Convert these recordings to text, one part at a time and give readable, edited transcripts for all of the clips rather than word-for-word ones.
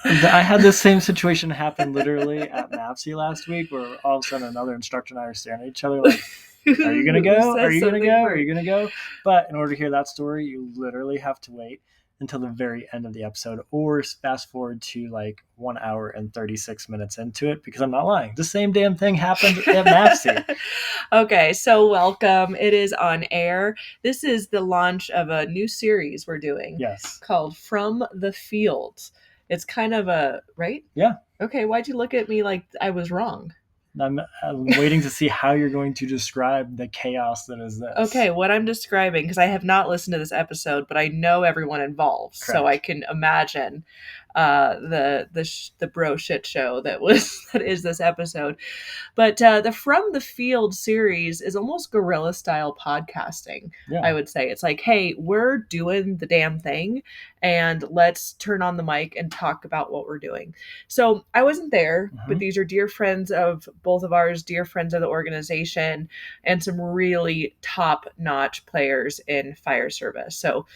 I had the same situation happen literally at MAFFC last week, where all of a sudden another instructor and I are staring at each other like, are you going to go? Are you going to go? Are you going to go? But in order to hear that story, you literally have to wait until the very end of the episode, or fast forward to like 1 hour and 36 minutes into it, because I'm not lying. The same damn thing happened at MAFFC. Okay, so welcome. It is on air. This is the launch of a new series we're doing. Yes. Called From the Field. It's kind of a, right? Yeah. Okay, why'd you look at me like I was wrong? I'm waiting to see how you're going to describe the chaos that is this. Okay, what I'm describing, because I have not listened to this episode, but I know everyone involved, Correct. so I can imagine the bro shit show that is this episode. But the From the Field series is almost guerrilla style podcasting. Yeah. I would say it's like, hey, we're doing the damn thing, and let's turn on the mic and talk about what we're doing. So I wasn't there, but these are dear friends of both of ours, dear friends of the organization, and some really top-notch players in fire service. So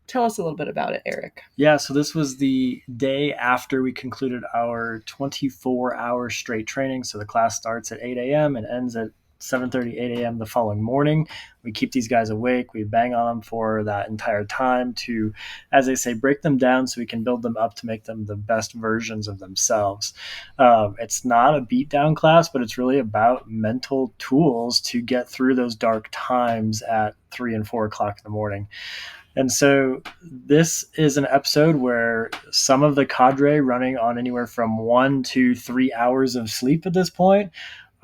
tell us a little bit about it, Eric. Yeah, so this was the day after we concluded our 24-hour straight training. So the class starts at 8 a.m. and ends at 7:30, 8 a.m. the following morning. We keep these guys awake. We bang on them for that entire time to, as they say, break them down so we can build them up to make them the best versions of themselves. It's not a beatdown class, but it's really about mental tools to get through those dark times at 3 and 4 o'clock in the morning. And so this is an episode where some of the cadre running on anywhere from 1 to 3 hours of sleep at this point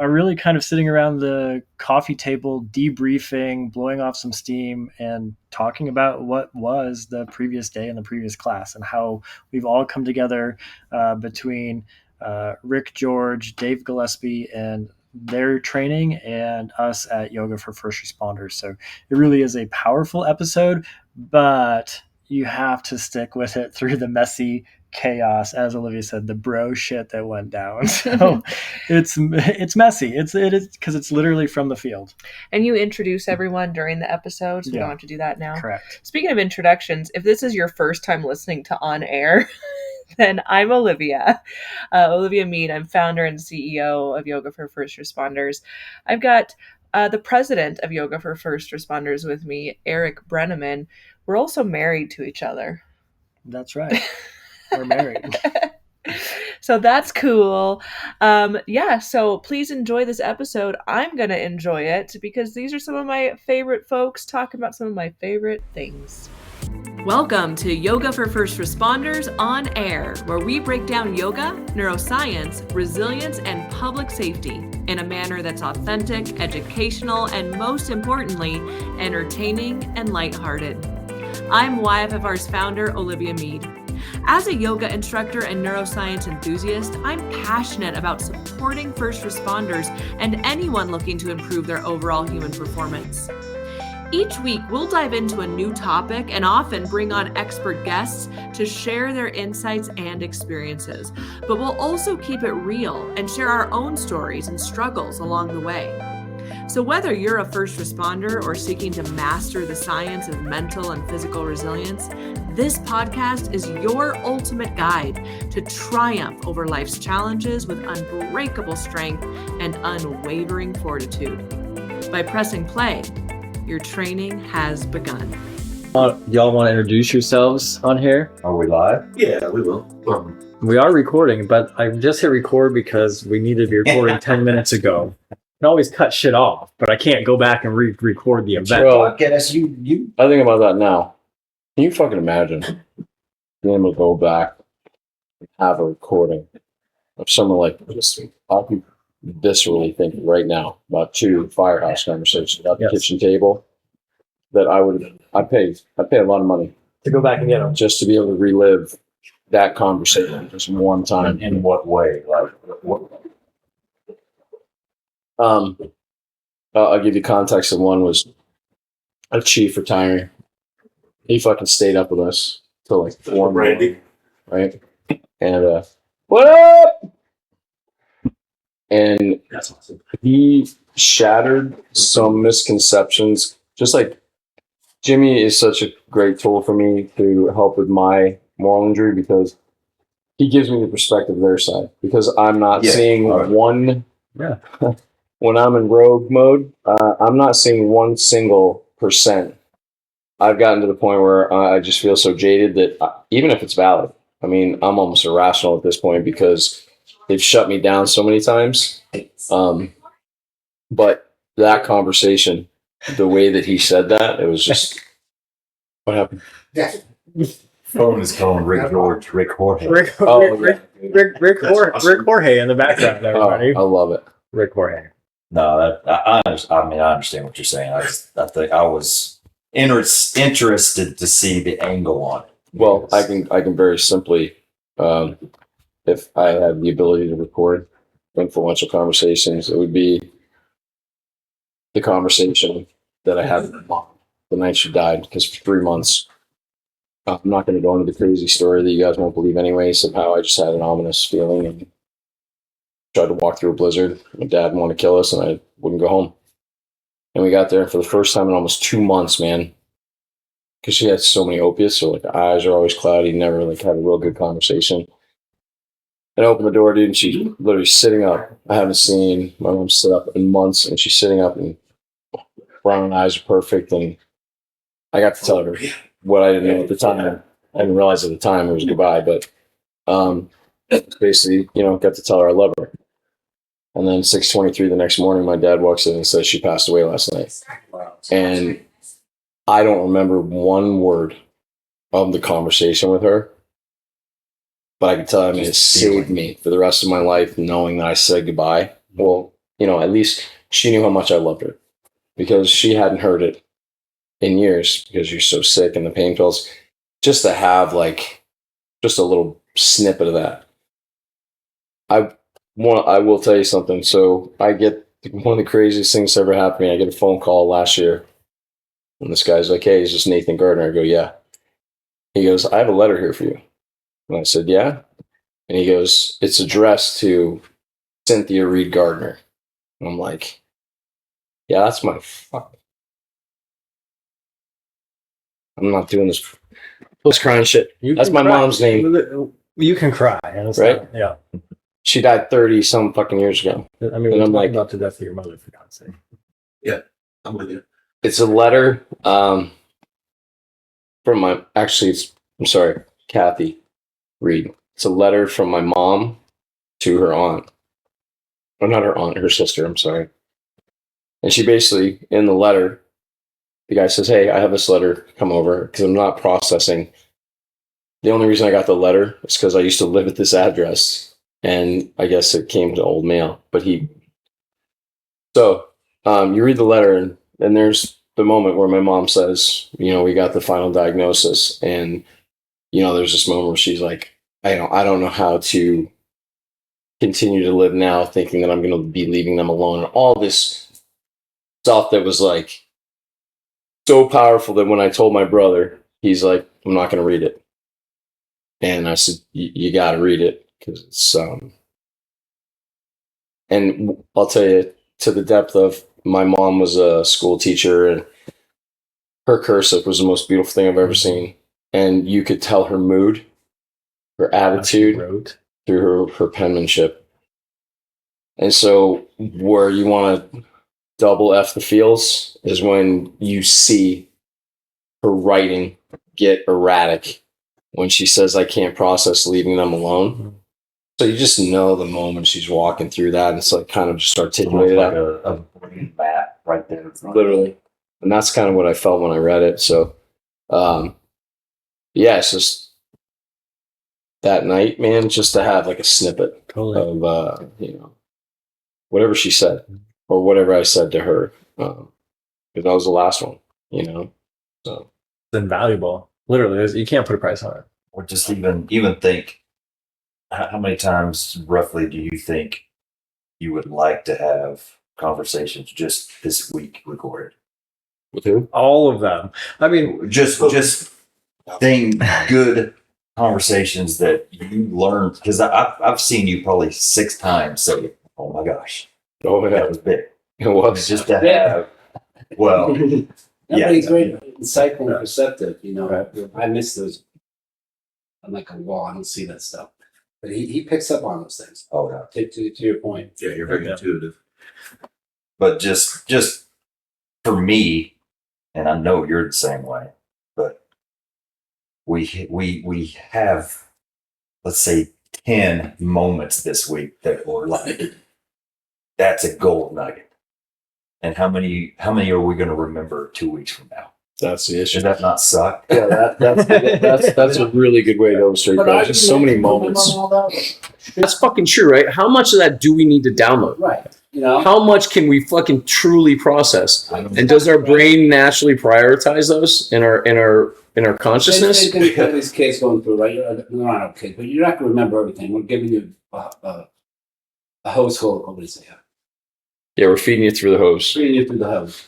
are really kind of sitting around the coffee table, debriefing, blowing off some steam, and talking about what was the previous day in the previous class and how we've all come together between Ric Jorge, Dave Gillespie, and their training and us at Yoga for First Responders. So it really is a powerful episode, but you have to stick with it through the messy chaos, as Olivia said, the bro shit that went down. So it's messy. It is because it's literally from the field. And you introduce everyone during the episode, so we don't have to do that now. Correct. Speaking of introductions, if this is your first time listening to On Air, then I'm Olivia. Olivia Mead. I'm founder and CEO of Yoga for First Responders. I've got the president of Yoga for First Responders with me, Eric Brenneman. We're also married to each other. That's right. We're married. So that's cool. So please enjoy this episode. I'm going to enjoy it because these are some of my favorite folks talking about some of my favorite things. Welcome to Yoga for First Responders On Air, where we break down yoga, neuroscience, resilience, and public safety in a manner that's authentic, educational, and most importantly, entertaining and lighthearted. I'm YFFR's founder, Olivia Mead. As a yoga instructor and neuroscience enthusiast, I'm passionate about supporting first responders and anyone looking to improve their overall human performance. Each week, we'll dive into a new topic and often bring on expert guests to share their insights and experiences. But we'll also keep it real and share our own stories and struggles along the way. So whether you're a first responder or seeking to master the science of mental and physical resilience, this podcast is your ultimate guide to triumph over life's challenges with unbreakable strength and unwavering fortitude. By pressing play, your training has begun. Y'all want to introduce yourselves on here? Are we live? Yeah, we will. We are recording, but I just hit record because we needed to be recording 10 minutes ago. I can always cut shit off, but I can't go back and re-record the event. Bro, guess you. I think about that now. Can you fucking imagine being able to go back and have a recording of someone like this? I could viscerally think right now about 2 firehouse conversations at the kitchen table that I'd pay a lot of money To go back and get them. just to be able to relive that conversation just one time. In what way? Like what? I'll give you context. Of one was a chief retiring. He fucking stayed up with us till like 4 Brandy. right? And what up? And That's awesome. he shattered some misconceptions. Just like Jimmy is such a great tool for me to help with my moral injury, because he gives me the perspective of their side because I'm not Yeah. seeing one. Yeah. When I'm in rogue mode, I'm not seeing 1 single %. I've gotten to the point where I just feel so jaded that even if it's valid, I mean, I'm almost irrational at this point because they've shut me down so many times. But that conversation, the way that he said that, it was just, what happened? Phone is calling Ric Jorge. Ric Oh, Jorge in the background, everybody. I love it. Ric Jorge. No, I understand what you're saying. I think I was interested to see the angle on it. Well, I can very simply, if I had the ability to record influential conversations, it would be the conversation that I had with my mom the night she died. Because for 3 months, I'm not going to go into the crazy story that you guys won't believe anyway. Somehow I just had an ominous feeling and tried to walk through a blizzard. My dad wanted to kill us, and I wouldn't go home. And we got there for the first time in almost 2 months, man. Because she had so many opiates, so like her eyes are always cloudy, never like had a real good conversation. And I opened the door, dude, and she's literally sitting up. I haven't seen my mom sit up in months, and she's sitting up, and brown eyes are perfect. And I got to tell her what I didn't know at the time. I didn't realize at the time it was goodbye, but basically, got to tell her I love her. And then 6:23 the next morning, my dad walks in and says she passed away last night. And I don't remember one word of the conversation with her, but I can tell you, it saved me for the rest of my life knowing that I said goodbye. Well, at least she knew how much I loved her because she hadn't heard it in years because you're so sick and the pain pills. Just to have like just a little snippet of that. I will tell you something. So I get one of the craziest things that ever happened to me. I get a phone call last year. And this guy's like, hey, is this Nathan Gardner? I go, yeah. He goes, I have a letter here for you. And I said, yeah. And he goes, it's addressed to Cynthia Reed Gardner. And I'm like, yeah, that's my fuck. I'm not doing this crying shit. That's my mom's name. You can cry. Right? Yeah. She died 30-some fucking years ago. I mean, we're talking about the death of your mother, for God's sake. Yeah, I'm with you. It's a letter from Kathy Reed. It's a letter from my mom to her aunt. Or not her aunt, her sister, I'm sorry. And she basically, in the letter, the guy says, hey, I have this letter, come over, because I'm not processing. The only reason I got the letter is because I used to live at this address, and I guess it came to old mail. But you read the letter, and there's the moment where my mom says, we got the final diagnosis, and there's this moment where she's like, I don't know how to continue to live now, thinking that I'm going to be leaving them alone, and all this stuff that was like so powerful that when I told my brother, he's like, I'm not going to read it. And I said, you got to read it because it's and I'll tell you, to the depth of, my mom was a school teacher, and her cursive was the most beautiful thing I've ever seen. And you could tell her mood, her attitude through her penmanship. And so where you want to double F the feels is when you see her writing get erratic when she says, I can't process leaving them alone. So you just know the moment she's walking through that, and it's like kind of just articulated like a brain map right there in front literally. And that's kind of what I felt when I read it. So it's just that night, man, just to have like a snippet of whatever she said or whatever I said to her. Because that was the last one, So it's invaluable. Literally, you can't put a price on it. Or just even think, how many times roughly do you think you would like to have conversations just this week recorded? With who? All of them. I mean, just good conversations that you learned, because I've seen you probably 6 times say, oh my gosh, that was big. It was just to have, well, Everybody's very insightful and perceptive, I miss those. I'm like a wall, I don't see that stuff. But he picks up on those things. Oh, no. To your point. Yeah, you're very intuitive. But just for me, and I know you're the same way, but we have, let's say, 10 moments this week that were like, that's a gold nugget. And how many are we going to remember 2 weeks from now? That's the issue. Should that not suck? Yeah, that's a really good way to illustrate that. There's just so many moments. That's fucking true, right? How much of that do we need to download? Right. You know? How much can we fucking truly process? And does our brain naturally prioritize those in our consciousness? Same thing with these kids going through, right? They're not kids, but you're not going to remember everything. We're giving you a hose full. What do you say? Yeah, we're feeding you through the hose. Feeding you through the hose.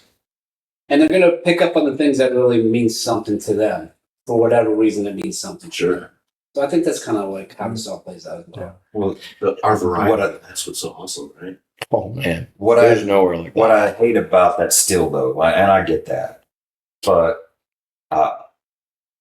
And they're going to pick up on the things that really mean something to them. For whatever reason, it means something. Sure. So I think that's kind of like how this all plays out as well. Well, Our variety, that's what's so awesome, right? Oh man, there's there's nowhere like what that. I hate about that still, though, and I get that, but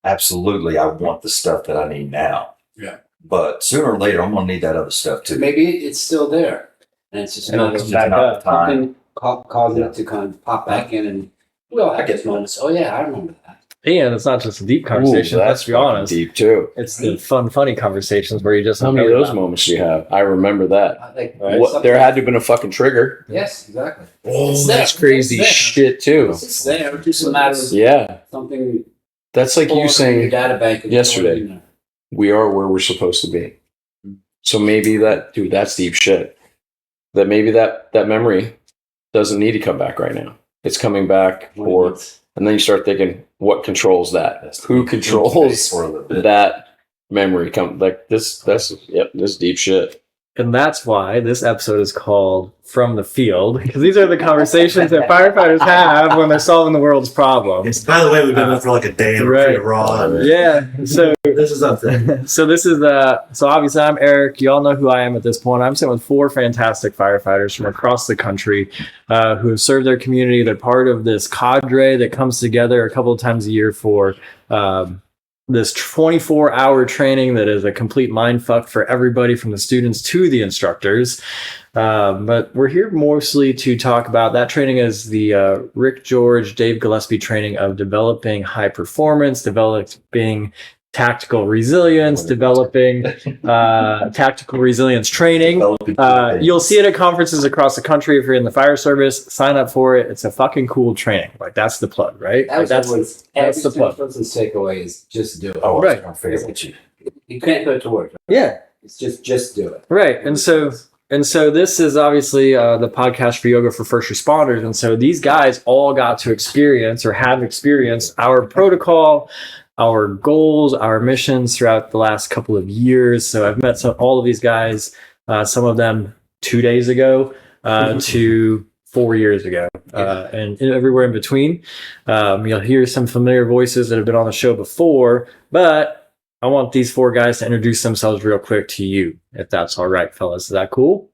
absolutely, I want the stuff that I need now. Yeah. But sooner or later, I'm going to need that other stuff too. Maybe it's still there. And it's just not It's just not the time. something causing it to kind of pop back in. And we all have those moments. Oh, yeah, I remember that. And it's not just a deep conversation. Ooh, Let's be fucking honest. deep too. It's the fun, funny conversations where you just How many of those moments do you have? I remember that. I think There had to have been a fucking trigger. Yes, exactly. Oh, It's that's there. crazy It's there. shit too. It's there. It's just a matter of Yeah, something. that's like you pulling from your saying data bank and yesterday. throwing it in there. we are where we're supposed to be. So maybe that's deep shit. That maybe that memory doesn't need to come back right now. It's coming back and then you start thinking, what controls that? Who controls For a little bit. that memory? This is deep shit. And that's why this episode is called From the Field, because these are the conversations that firefighters have when they're solving the world's problems. By the way, we've been up for like a day and we're pretty raw. Yeah. So This is up there. so this is so obviously I'm Eric. You all know who I am at this point. I'm sitting with 4 fantastic firefighters from across the country who have served their community. They're part of this cadre that comes together a couple of times a year for this 24-hour training that is a complete mindfuck for everybody from the students to the instructors. But we're here mostly to talk about that training is the Ric Jorge, Dave Gillespie training of developing high performance, developing tactical resilience, developing tactical resilience training. You'll see it at conferences across the country. If you're in the fire service, sign up for it. It's a fucking cool training. Like, that's the plug, right? That was Like, everyone's that's the plug. person's takeaway is just do it. Oh, Right. I figured with you. You can't put it to work. Yeah. It's just do it. Right. And so this is obviously the podcast for yoga for first responders. And so these guys all got to experience or have experienced our protocol, our goals, our missions throughout the last couple of years. So I've met all of these guys, some of them 2 days ago to 4 years ago, and everywhere in between. You'll hear some familiar voices that have been on the show before, but I want these 4 guys to introduce themselves real quick to you, if that's all right, fellas. Is that cool?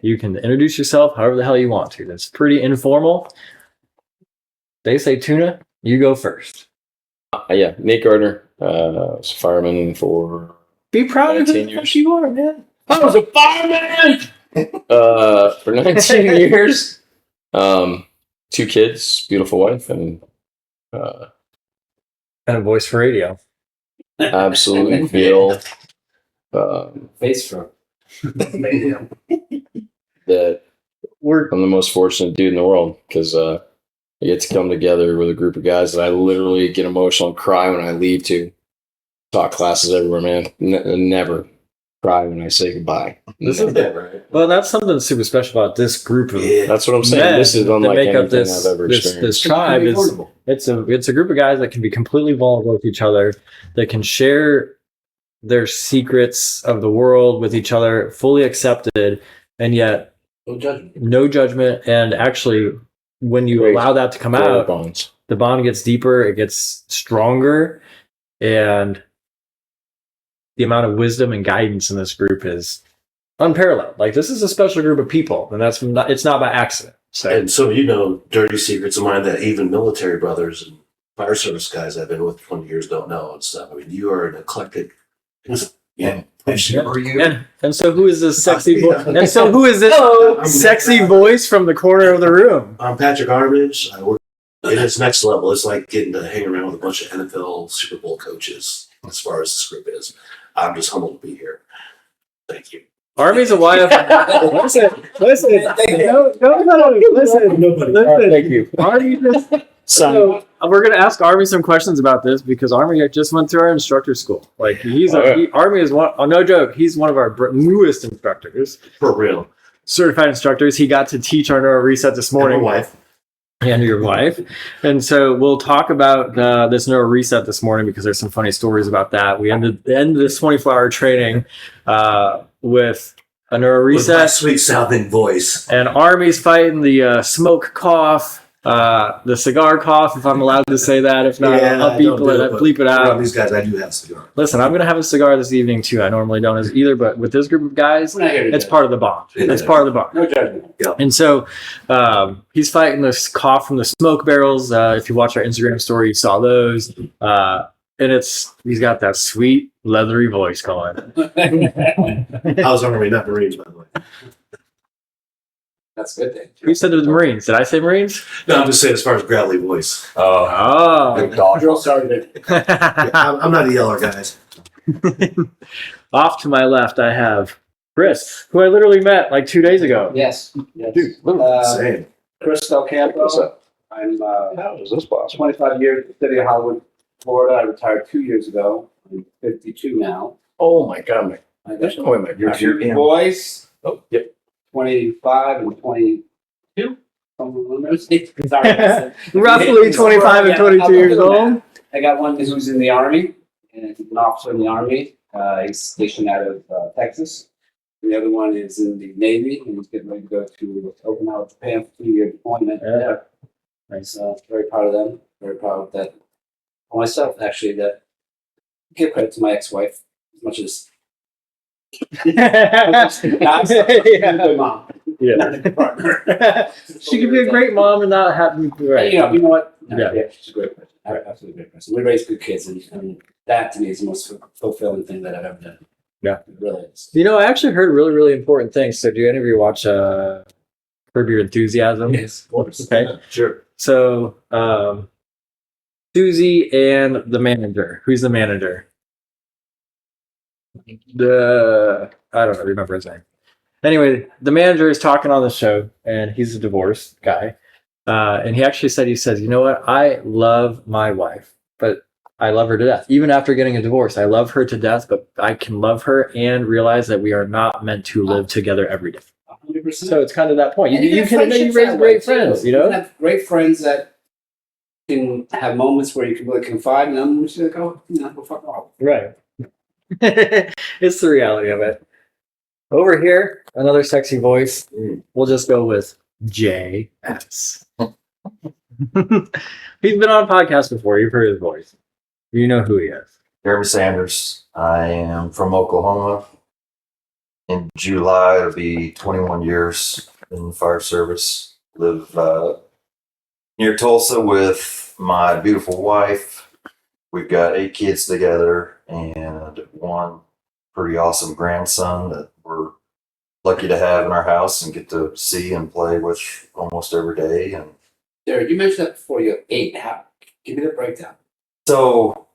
You can introduce yourself however the hell you want to. That's pretty informal. They say Tuna, you go first. Yeah, Nate Gardner, was a fireman for Be proud of 19 who years. you are, man. I was a fireman for 19 years. 2 kids, beautiful wife, and And a voice for radio. absolutely feel Face for that I'm the most fortunate dude in the world because I get to come together with a group of guys that I literally get emotional and cry when I leave to talk classes everywhere, man. Never cry when I say goodbye. This is right. Well, that's something super special about this group of That's what I'm saying. men This is that unlike make anything up this, I've ever this experienced. tribe. It's a group of guys that can be completely vulnerable with each other, that can share their secrets of the world with each other, fully accepted, and yet no judgment. And actually, when you Great. allow that to come Great out, bonds. the bond gets deeper, it gets stronger, and the amount of wisdom and guidance in this group is unparalleled. Like, this is a special group of people, and it's not by accident. So And so, dirty secrets of mine that even military brothers and fire service guys I've been with for 20 years don't know and stuff. I mean, you are an eclectic And sure you. And so who is this sexy Yeah. voice? And so who is this sexy voice from the corner of the room? I'm Patrick Armitage. I work. It's next level. It's like getting to hang around with a bunch of NFL Super Bowl coaches as far as the script is. I'm just humbled to be here. Thank you. Army's a YF. Listen. Thank you. Army just. So we're gonna ask Army some questions about this because Army just went through our instructor school. Like Army is one. Oh, no joke. He's one of our newest instructors, For real. certified instructors. He got to teach our neuro reset this morning. And my wife. And your wife. And so we'll talk about this neuro reset this morning because there's some funny stories about that. We ended this 24-hour training with a neuro With my reset. sweet sounding voice. And Army's fighting the smoke cough, the cigar cough, if I'm allowed to say that. If not, I'll bleep it Around out. these guys, I do have cigar. Listen, I'm going to have a cigar this evening too. I normally don't either, but with this group of guys, We're not here to it's judge. part of the bond. It's part of the bond. No judgment. And so he's fighting this cough from the smoke barrels. If you watch our Instagram story, you saw those. And he's got that sweet, leathery voice going. I was Army, not Marines, by the way. That's a good thing. Who said it was Marines? Did I say Marines? No, I'm just saying as far as gravelly voice. Oh. Big dog. Drill sergeant. Yeah, I'm not a yeller, guys. Off to my left, I have Chris, who I literally met like 2 days ago. Yes. Dude, Same. Chris DelCampo. What's up? I'm How is this possible? 25 years in the city of Hollywood, Florida. I retired 2 years ago. I'm 52 now. Oh my god, man. I got There's no way my You're two in. boys, Oh, yep. 25 and 22. Sorry. Roughly 25 and 22 years old. I got one who's in the Army, and he's an officer in the Army. He's stationed out of Texas. The other one is in the Navy, and he's getting ready to go to Okinawa, Japan for 2-year deployment. Yeah. Nice. Very proud of them. Very proud of that. For myself, actually, that give credit to my ex-wife as much as not good mom. Yeah. Not a good partner. She could be a great mom and not have me. Right. You know what? No, Yeah. yeah, she's a great person. Absolutely great person. We raise good kids, and that to me is the most fulfilling thing that I've ever done. Yeah. It really is. You know, I actually heard really, really important things. So, do any of you watch Curb Your Enthusiasm? Yes, of course. Okay. Sure. So, Susie and the manager. Who's the manager? I don't remember his name. Anyway, the manager is talking on the show, and he's a divorced guy. And he actually said, you know what? I love my wife, but I love her to death. Even after getting a divorce, I love her to death, but I can love her and realize that we are not meant to live together every day. 100%. So it's kind of that point. And You have can friendships raise that way, great too. friends, you You know? can have great friends that can have moments where you can really confide, and other moments you're like, oh, go fuck off. Right. It's the reality of it. Over here, another sexy voice. We'll just go with JS. He's been on a podcast before. You've heard his voice. You know who he is. Jeremy Sanders. I am from Oklahoma. In July, it'll be 21 years in the fire service. Live near Tulsa with my beautiful wife. We've got 8 kids together and one pretty awesome grandson that we're lucky to have in our house and get to see and play with almost every day. And Derek, you mentioned that before. You have 8. Give me the breakdown. so,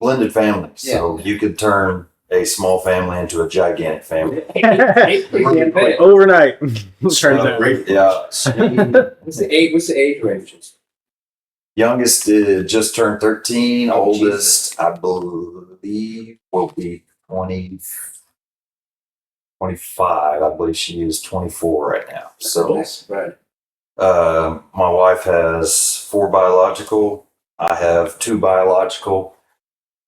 blended family. So you could turn a small family into a gigantic family. 8 pretty damn big. Overnight. Turns out. Yeah. What's the age ranges? Youngest just turned 13. Oh, Oldest, I believe, will be 25. I believe she is 24 right now. So, Nice. Right. my wife has 4 biological. I have 2 biological.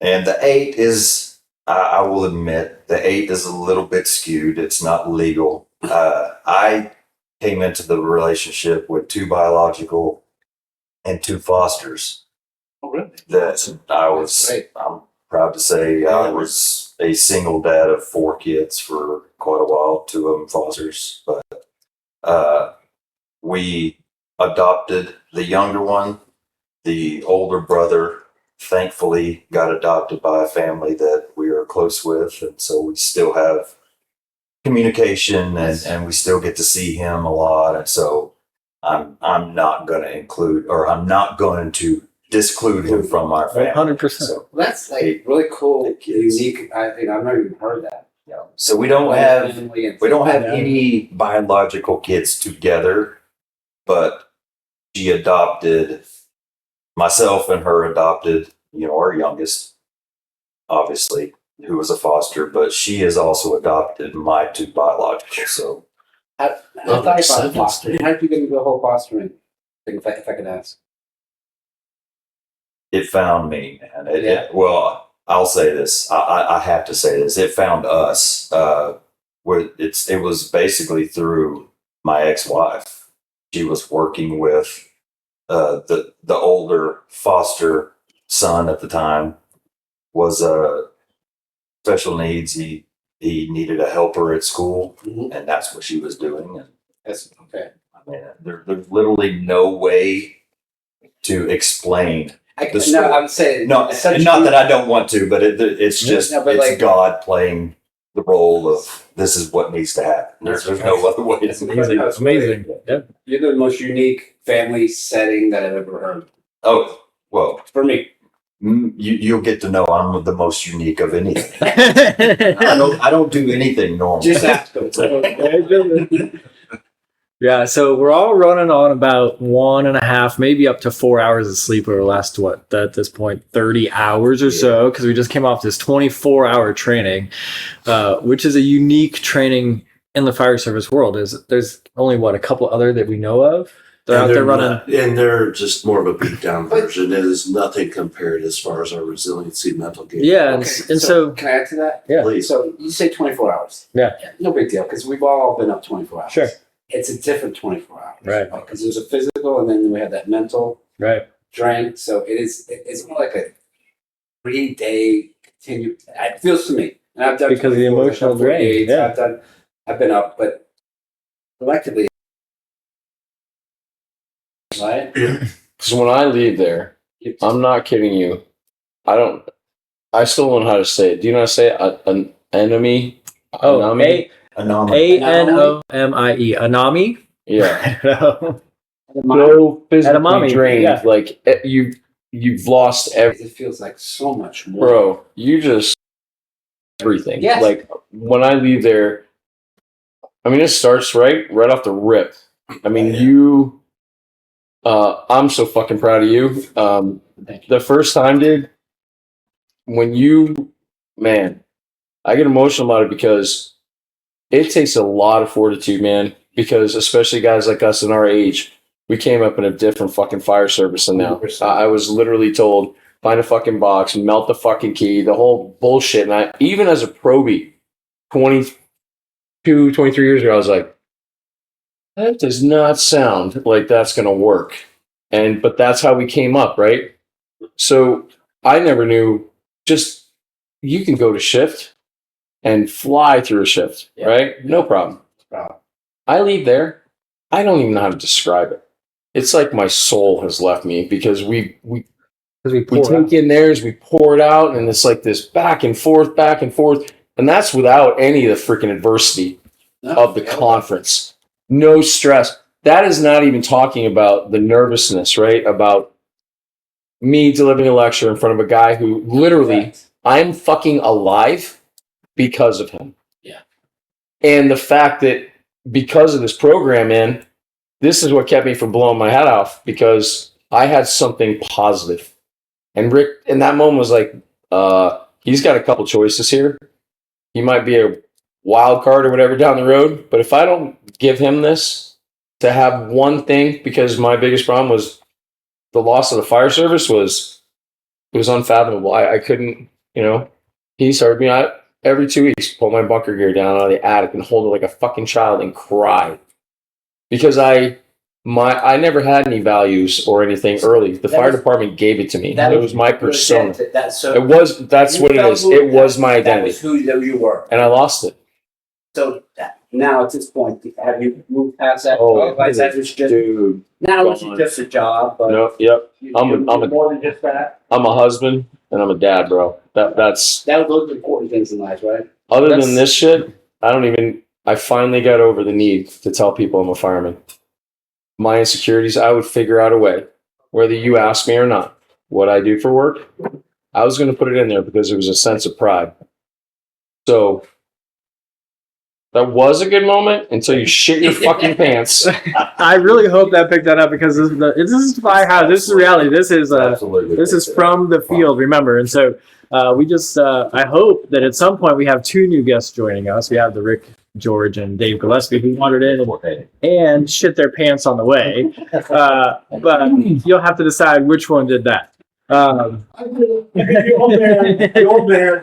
And the 8 is, I will admit, the 8 is a little bit skewed. It's not legal. I came into the relationship with 2 biological and 2 fosters. Oh, really? That I'm proud to say I was a single dad of 4 kids for quite a while, 2 of them fosters. But we adopted the younger one. The older brother thankfully got adopted by a family that we we are close with, and so we still have communication, and we still get to see him a lot. And so I'm not going to include, or I'm not going to disclude him from our family. 100%. So, Well, that's like really cool, unique. I think I've never even heard that. so we don't have Yeah. any biological kids together, but she adopted myself, and her adopted, our youngest, obviously, who was a foster, but she has also adopted my 2 biological. So How about fostering? How did you get into the whole fostering thing, if I could ask? it found me, man. Yeah. Well, I'll say this. I have to say this. It found us. It was basically through my ex-wife. She was working with the older foster son at the time, was special needs. He needed a helper at school, and that's what she was doing. And That's okay. I mean, there's literally no way to explain. I would say No, and not that I don't want to, but it's just No, but it's like- God playing the role of this is what needs to happen. There's no other way. It's Amazing. It's Amazing. Yeah. You're the most unique family setting that I've ever heard. Oh well, For me. you'll get to know I'm the most unique of anything. I don't do anything normal. Just ask them. Yeah, so we're all running on about 1.5, maybe up to 4 hours of sleep over the last, at this point, 30 hours or so, because we just came off this 24-hour training, which is a unique training in the fire service world. There's only, a couple other that we know of? They're out there running. and they're just more of a beat down version. It is nothing compared as far as our resiliency mental game. Yeah, Okay, and so can I add to that? Yeah. Please. So you say 24 hours. Yeah. No big deal, because we've all been up 24 hours. Sure. It's a different 24 hours. Right. Because there's a physical, and then we have that mental right. drain. So it's more like a 3-day continued. It feels to me. And I've done Because of the 24, emotional I've done 48, drain, yeah. I've been up, but collectively, right? Because when I leave there, I'm not kidding you. I still don't know how to say it. Do you know how to say it? An enemy? Oh, Anami? Anomaly. ANOMIE. Anami? Yeah. I don't know. So physically Edamame, drained. yeah. Like you've lost everything. It feels like so much more. Bro, you just everything. Yes. Like when I leave there, I mean it starts right off the rip. I mean you I'm so fucking proud of you. Thank you. The first time, dude, when I get emotional about it because it takes a lot of fortitude, man, because especially guys like us in our age, we came up in a different fucking fire service than now. 100%. I was literally told, find a fucking box, melt the fucking key, the whole bullshit. And I, even as a probie, 22, 23 years ago, I was like, that does not sound like that's going to work. But that's how we came up, right? So I never knew, just, you can go to shift and fly through a shift, Yeah. right? No problem. I leave there. I don't even know how to describe it. It's like my soul has left me because we take in theirs, we pour it out, and it's like this back and forth, and that's without any of the freaking adversity of the conference. No stress. That is not even talking about the nervousness, right? About me delivering a lecture in front of a guy who literally, I'm fucking alive because of him. Yeah. And the fact that because of this program, man, this is what kept me from blowing my head off because I had something positive. And Rick, in that moment, was like, he's got a couple choices here. He might be a wild card or whatever down the road, but if I don't give him this to have one thing, because my biggest problem was the loss of the fire service it was unfathomable. I couldn't, he started me out every 2 weeks, pull my bunker gear down out of the attic and hold it like a fucking child and cry. Because I never had any values or anything early. The fire department gave it to me. It was my persona. That's what it is. It was my identity. That was who you were. And I lost it. So now at this point, have you moved past that? Oh, Otherwise, that was just dude. now it's just a job. But No, yep. you're I'm a- more than just that. I'm a husband and I'm a dad, bro. That's Those are important important things in life, right? Other That's- than this shit, I finally got over the need to tell people I'm a fireman. My insecurities, I would figure out a way, whether you ask me or not, what I do for work. I was going to put it in there because it was a sense of pride. So that was a good moment until you shit your fucking pants. I really hope that picked that up because this is my house. This is reality. This is Absolutely. this is from the field, remember. And so we just I hope that at some point we have 2 new guests joining us. We have the Ric Jorge and Dave Gillespie who wandered in and shit their pants on the way. But you'll have to decide which one did that. The old man.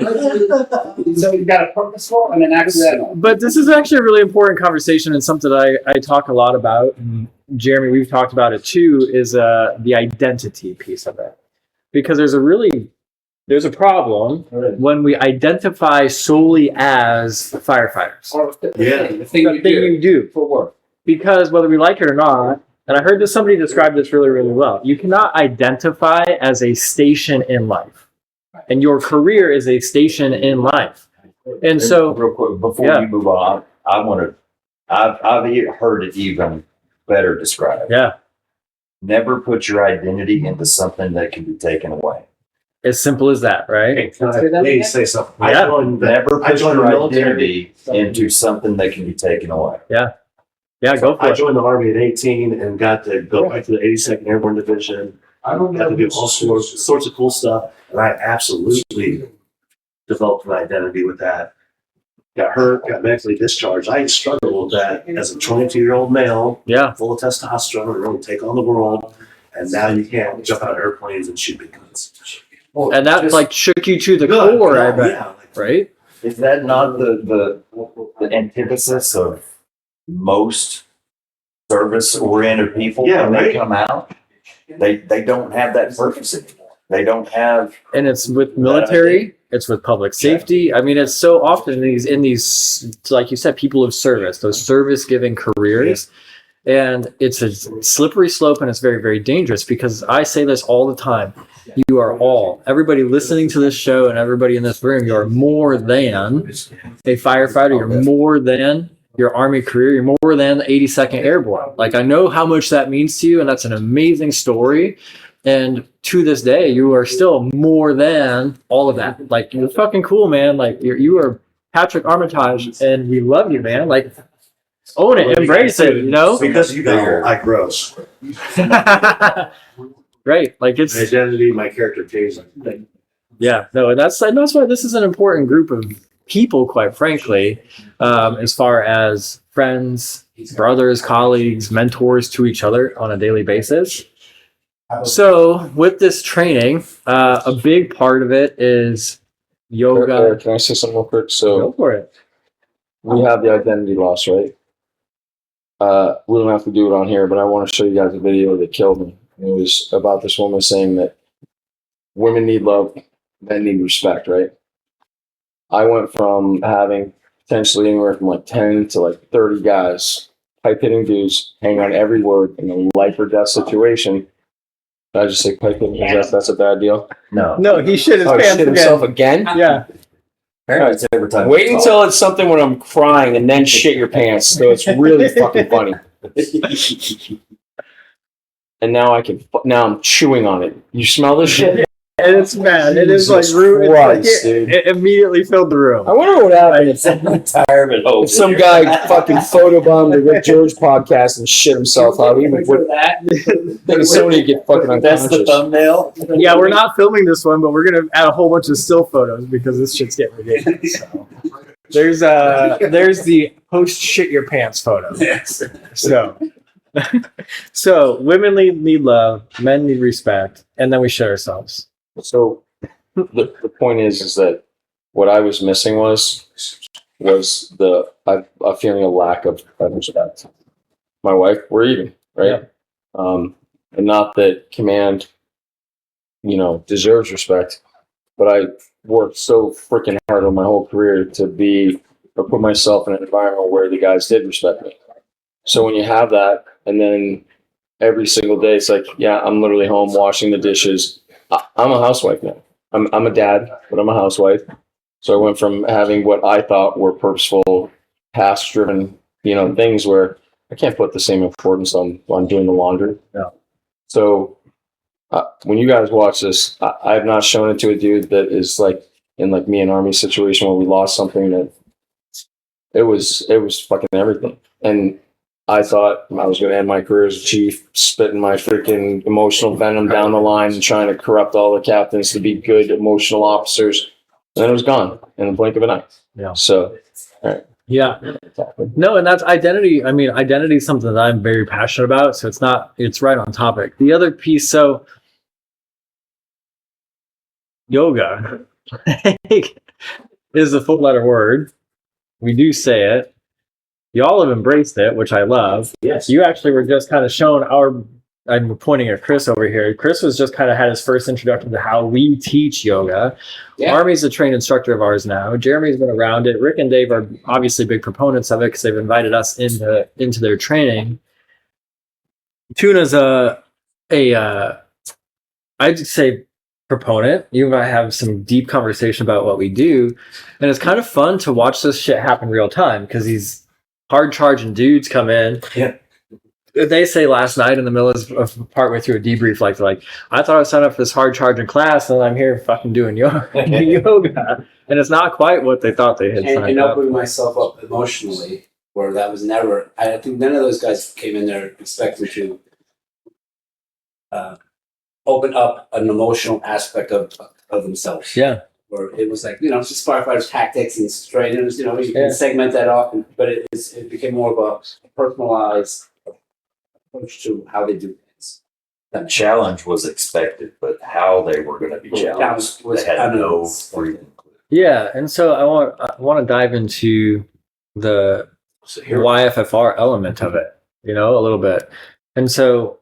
So you got a purposeful and an accidental. But this is actually a really important conversation and something that I talk a lot about. And Jeremy, we've talked about it too, is the identity piece of it. Because there's a problem when we identify solely as firefighters. Yeah. The thing The thing you do. for work. Because whether we like it or not, and I heard somebody describe this really, really well, you cannot identify as a station in life. And your career is a station in life. And so, real quick, before Yeah. you move on, I've heard it even better described. yeah, Never put your identity into something that can be taken away. as simple as that, right? Hey, can I please say something? Yeah. Never I put joined your the military. identity into something that can be taken away. Yeah, go for I it. joined the Army at 18 and got to go back to the 82nd Airborne Division. I don't Got to do all sorts of cool stuff. And I absolutely developed an identity with that. Got hurt, got medically discharged. I struggled with that as a 22-year-old male, Yeah, full of testosterone and ready to take on the world. And now you can't jump out of airplanes and shoot big guns. and that like shook you to the Good, core, I yeah, bet, yeah. right? Is that not the antithesis of most service-oriented people Yeah, when right. they come out? They don't have that purpose anymore. They don't have. And it's with military, it's with public safety. I mean, it's so often in these, like you said, people of service, those service-giving careers. And it's a slippery slope and it's very, very dangerous because I say this all the time. You are all, everybody listening to this show and everybody in this room, you are more than a firefighter. You're more than your Army career. You're more than the 82nd Airborne. Like, I know how much that means to you, and that's an amazing story. And to this day, you are still more than all of that. Like, you're fucking cool, man. Like, you are Patrick Armitage, and we love you, man. Like, own it, embrace it, you know? Because you know, I grow. Right. Like, it's, My identity, my character changes. yeah, no, and that's why this is an important group of people, quite frankly, as far as friends, brothers, colleagues, mentors to each other on a daily basis. So with this training, a big part of it is yoga. Eric, can I say something real quick? So Go for it. we have the identity loss, right? We don't have to do it on here, but I want to show you guys a video that killed me. It was about this woman saying that women need love, men need respect, right? I went from having potentially anywhere from like 10 to like 30 guys, pipe hitting dudes, hang on every word in a life or death situation. Did I just say pipe hitting? That's a bad deal? No. No, he shit his Oh, pants shit himself again? Yeah. Apparently it's every time. Wait until it's something when I'm crying and then shit your pants. So it's really fucking funny. And now now I'm chewing on it. You smell this shit? And it's bad. It is like Jesus room. Christ, dude. It immediately filled the room. I wonder what happened I'm tired of it. if some guy fucking photobombed the Ric Jorge podcast and shit himself out. Even with that. think Sony get fucking That's the unconscious. thumbnail. Yeah, we're not filming this one, but we're gonna add a whole bunch of still photos because this shit's getting ridiculous. So. There's the post shit your pants photo. Yes. So women need love, men need respect, and then we shit ourselves. So the point is that what I was missing was a feeling of lack of respect. My wife, we're even, right? And not that command, deserves respect, but I worked so freaking hard on my whole career to put myself in an environment where the guys did respect me. So when you have that, and then every single day it's like, yeah, I'm literally home washing the dishes. I'm a housewife now. I'm a dad, but I'm a housewife. So I went from having what I thought were purposeful, task-driven, things where I can't put the same importance on doing the laundry. Yeah. So when you guys watch this, I have not shown it to a dude that is like in like me and Army situation where we lost something that it was fucking everything. And I thought I was going to end my career as a chief, spitting my freaking emotional venom down the line and trying to corrupt all the captains to be good emotional officers. And then it was gone in the blink of an eye. Yeah. So, all right. Yeah. No, and that's identity. I mean, identity is something that I'm very passionate about. So it's right on topic. The other piece, so yoga is a 4-letter word. We do say it. Y'all have embraced it, which I love. Yes. You actually were just kind of shown I'm pointing at Chris over here. Chris was just kind of had his first introduction to how we teach yoga. Yeah. Army's a trained instructor of ours now. Jeremy's been around it. Rick and Dave are obviously big proponents of it because they've invited us into their training. Tuna's I'd say proponent. You and I have some deep conversation about what we do. And it's kind of fun to watch this shit happen real time because these hard charging dudes come in. Yeah. They say last night in the middle of partway through a debrief, like, I thought I signed up for this hard charging class and I'm here fucking doing yoga. And it's not quite what they thought they had signed and up. opening myself up emotionally, where that was never, I think none of those guys came in there expecting to open up an emotional aspect of themselves. Yeah. Where it was like, it's just firefighters tactics and trainers, you can segment that off, but it became more of a personalized approach to how they do things. The challenge was expected, but how they were going to be challenged, they had no freedom. Yeah, and so I want to dive into the YFFR element of it, a little bit. And so,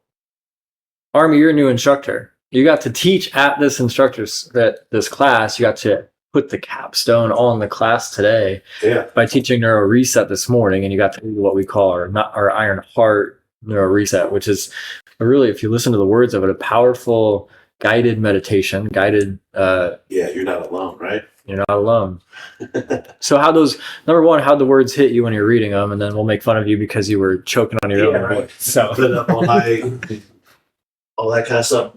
Army, you're a new instructor. You got to teach at this this class. You got to put the capstone on the class today by teaching Neuro Reset this morning, and you got to do what we call our Iron Heart Neuro Reset, which is really, if you listen to the words of it, a powerful guided meditation. You're not alone, right? You're not alone. So how'd the words hit you when you're reading them, and then we'll make fun of you because you were choking on your own voice. So put it up all night, all that kind of stuff.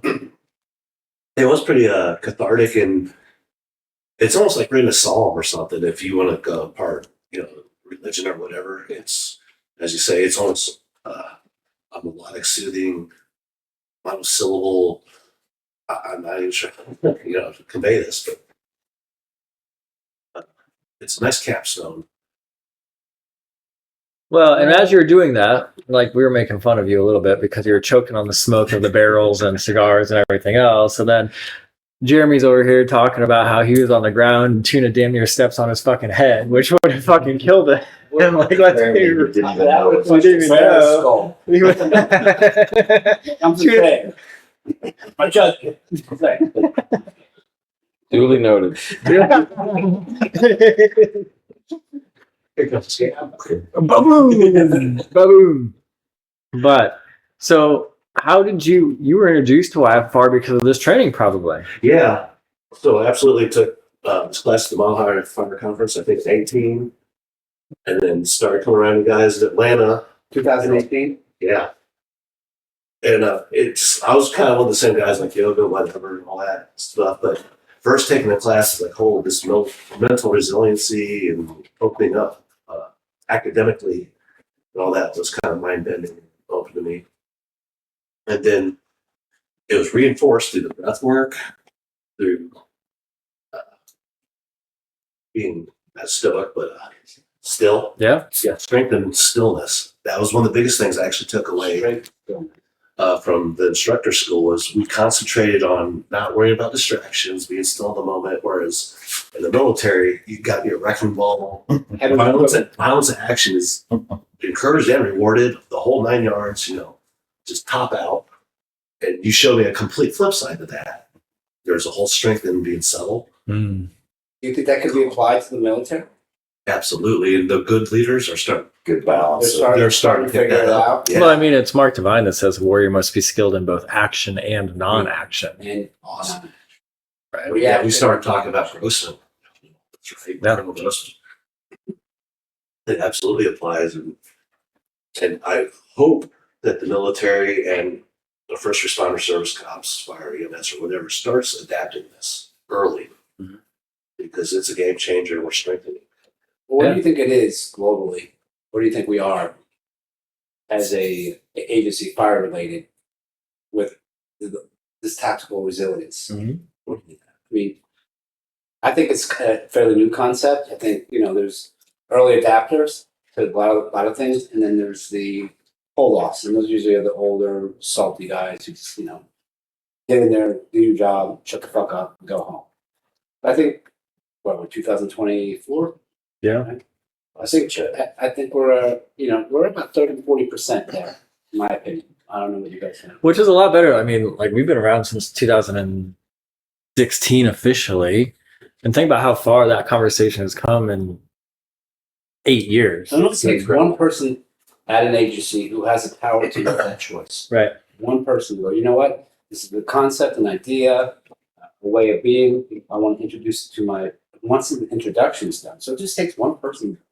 It was pretty cathartic, and it's almost like reading a psalm or something. If you want to go apart, religion or whatever, it's, as you say, it's almost a melodic, soothing, monosyllable. I'm not even sure, to convey this, but it's a nice capstone. Well, and as you were doing that, like, we were making fun of you a little bit because you were choking on the smoke of the barrels and cigars and everything else. And then Jeremy's over here talking about how he was on the ground and Tuna damn near steps on his fucking head, which would have fucking killed it. And like, let's hear. We didn't even know. I'm today. My judgment. Duly noted. Ba-boom. But so how did you were introduced to YFR because of this training, probably? Yeah. So I absolutely took this class at the Mile High Fire Conference, I think it's 18, and then started coming around with guys in Atlanta. 2018? Yeah. And I was kind of one of the same guys, like yoga, whatever, and all that stuff. But first taking the class, like, this mental resiliency and opening up academically and all that was kind of mind-bending and open to me. And then it was reinforced through the breath work, through being not stoic, but still. Yeah. Yeah, strength and stillness. That was one of the biggest things I actually took away from the instructor school was we concentrated on not worrying about distractions, being still in the moment, whereas in the military, you got your wrecking ball. Violence and action is encouraged and rewarded, the whole 9 yards, just top out. And you showed me a complete flip side to that. There's a whole strength in being subtle. Do you think that could be applied to the military? Absolutely. And the good leaders are starting Good balance. They're starting to figure it out. Yeah. Well, I mean, it's Mark Divine that says a warrior must be skilled in both action and non-action. And Awesome. Right? Yeah, we started talking about gross right? Yeah. Criminal justice. It absolutely applies, and I hope that the military and the first responder service, cops, fire, EMS, or whatever, starts adapting this early, Mhm. because it's a game changer. We're strengthening. What Yeah. do you think it is globally? What do you think we are as a agency, fire related, with this tactical resilience? Mhm. I mean, I think it's a fairly new concept. I think, there's early adapters to a lot of things, and then there's the pull offs, and those usually are the older, salty guys who just, get in there, do your job, shut the fuck up, and go home. I think, we're 2024? Yeah. I think we're we're about 30-40% there, in my opinion. I don't know what you guys think. Which is a lot better. I mean, like, we've been around since 2016 officially, and think about how far that conversation has come in 8 years. It only takes one person at an agency who has the power to make that choice. Right. One person go, you know what? This is the concept, an idea, a way of being. I want to introduce it to once the introduction is done. So it just takes one person to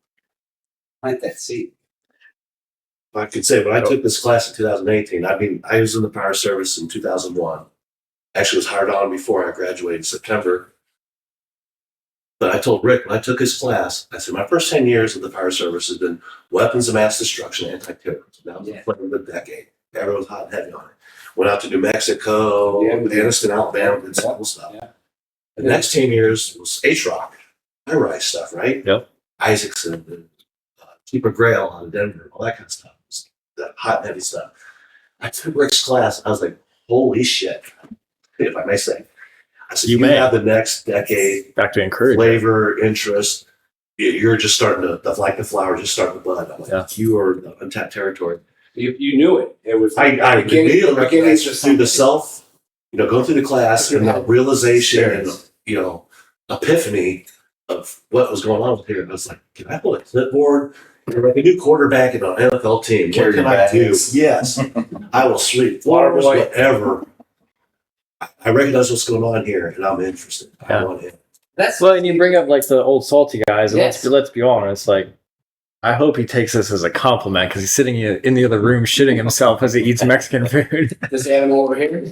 plant that seed. I could say, when I took this class in 2018, I was in the fire service in 2001. Actually, was hired on before I graduated in September. But I told Rick, when I took his class, I said, my first 10 years of the fire service has been weapons of mass destruction, anti-terrorism. That was the flavor of the decade. Everyone was hot and heavy on it. Went out to New Mexico, Anniston, Alabama, did some cool stuff. Yeah. The next 10 years was H-Rock, high-rise stuff, right? Yep. Isaacson, Keeper Grail out of Denver, all that kind of stuff. That hot and heavy stuff. I took Rick's class. I was like, holy shit, if I may say. I said, you may have the next decade Back to encourage. flavor, interest. You're just starting to, like the flower, just starting to bud. I'm like, Yeah. you are the untapped territory. You knew it. It was I immediately recognized just through the self, going through the class and the realization and, epiphany of what was going on here. I was like, can I pull a clipboard? You're like a new quarterback in an NFL team. What can I do? Yes. I will sweep floors, whatever. I recognize what's going on here, and I'm interested. Yeah. I want it. Well, and you bring up like the old salty guys, and Yes. let's be honest. Like, I hope he takes this as a compliment because he's sitting in the other room shitting himself as he eats Mexican food, This animal over here.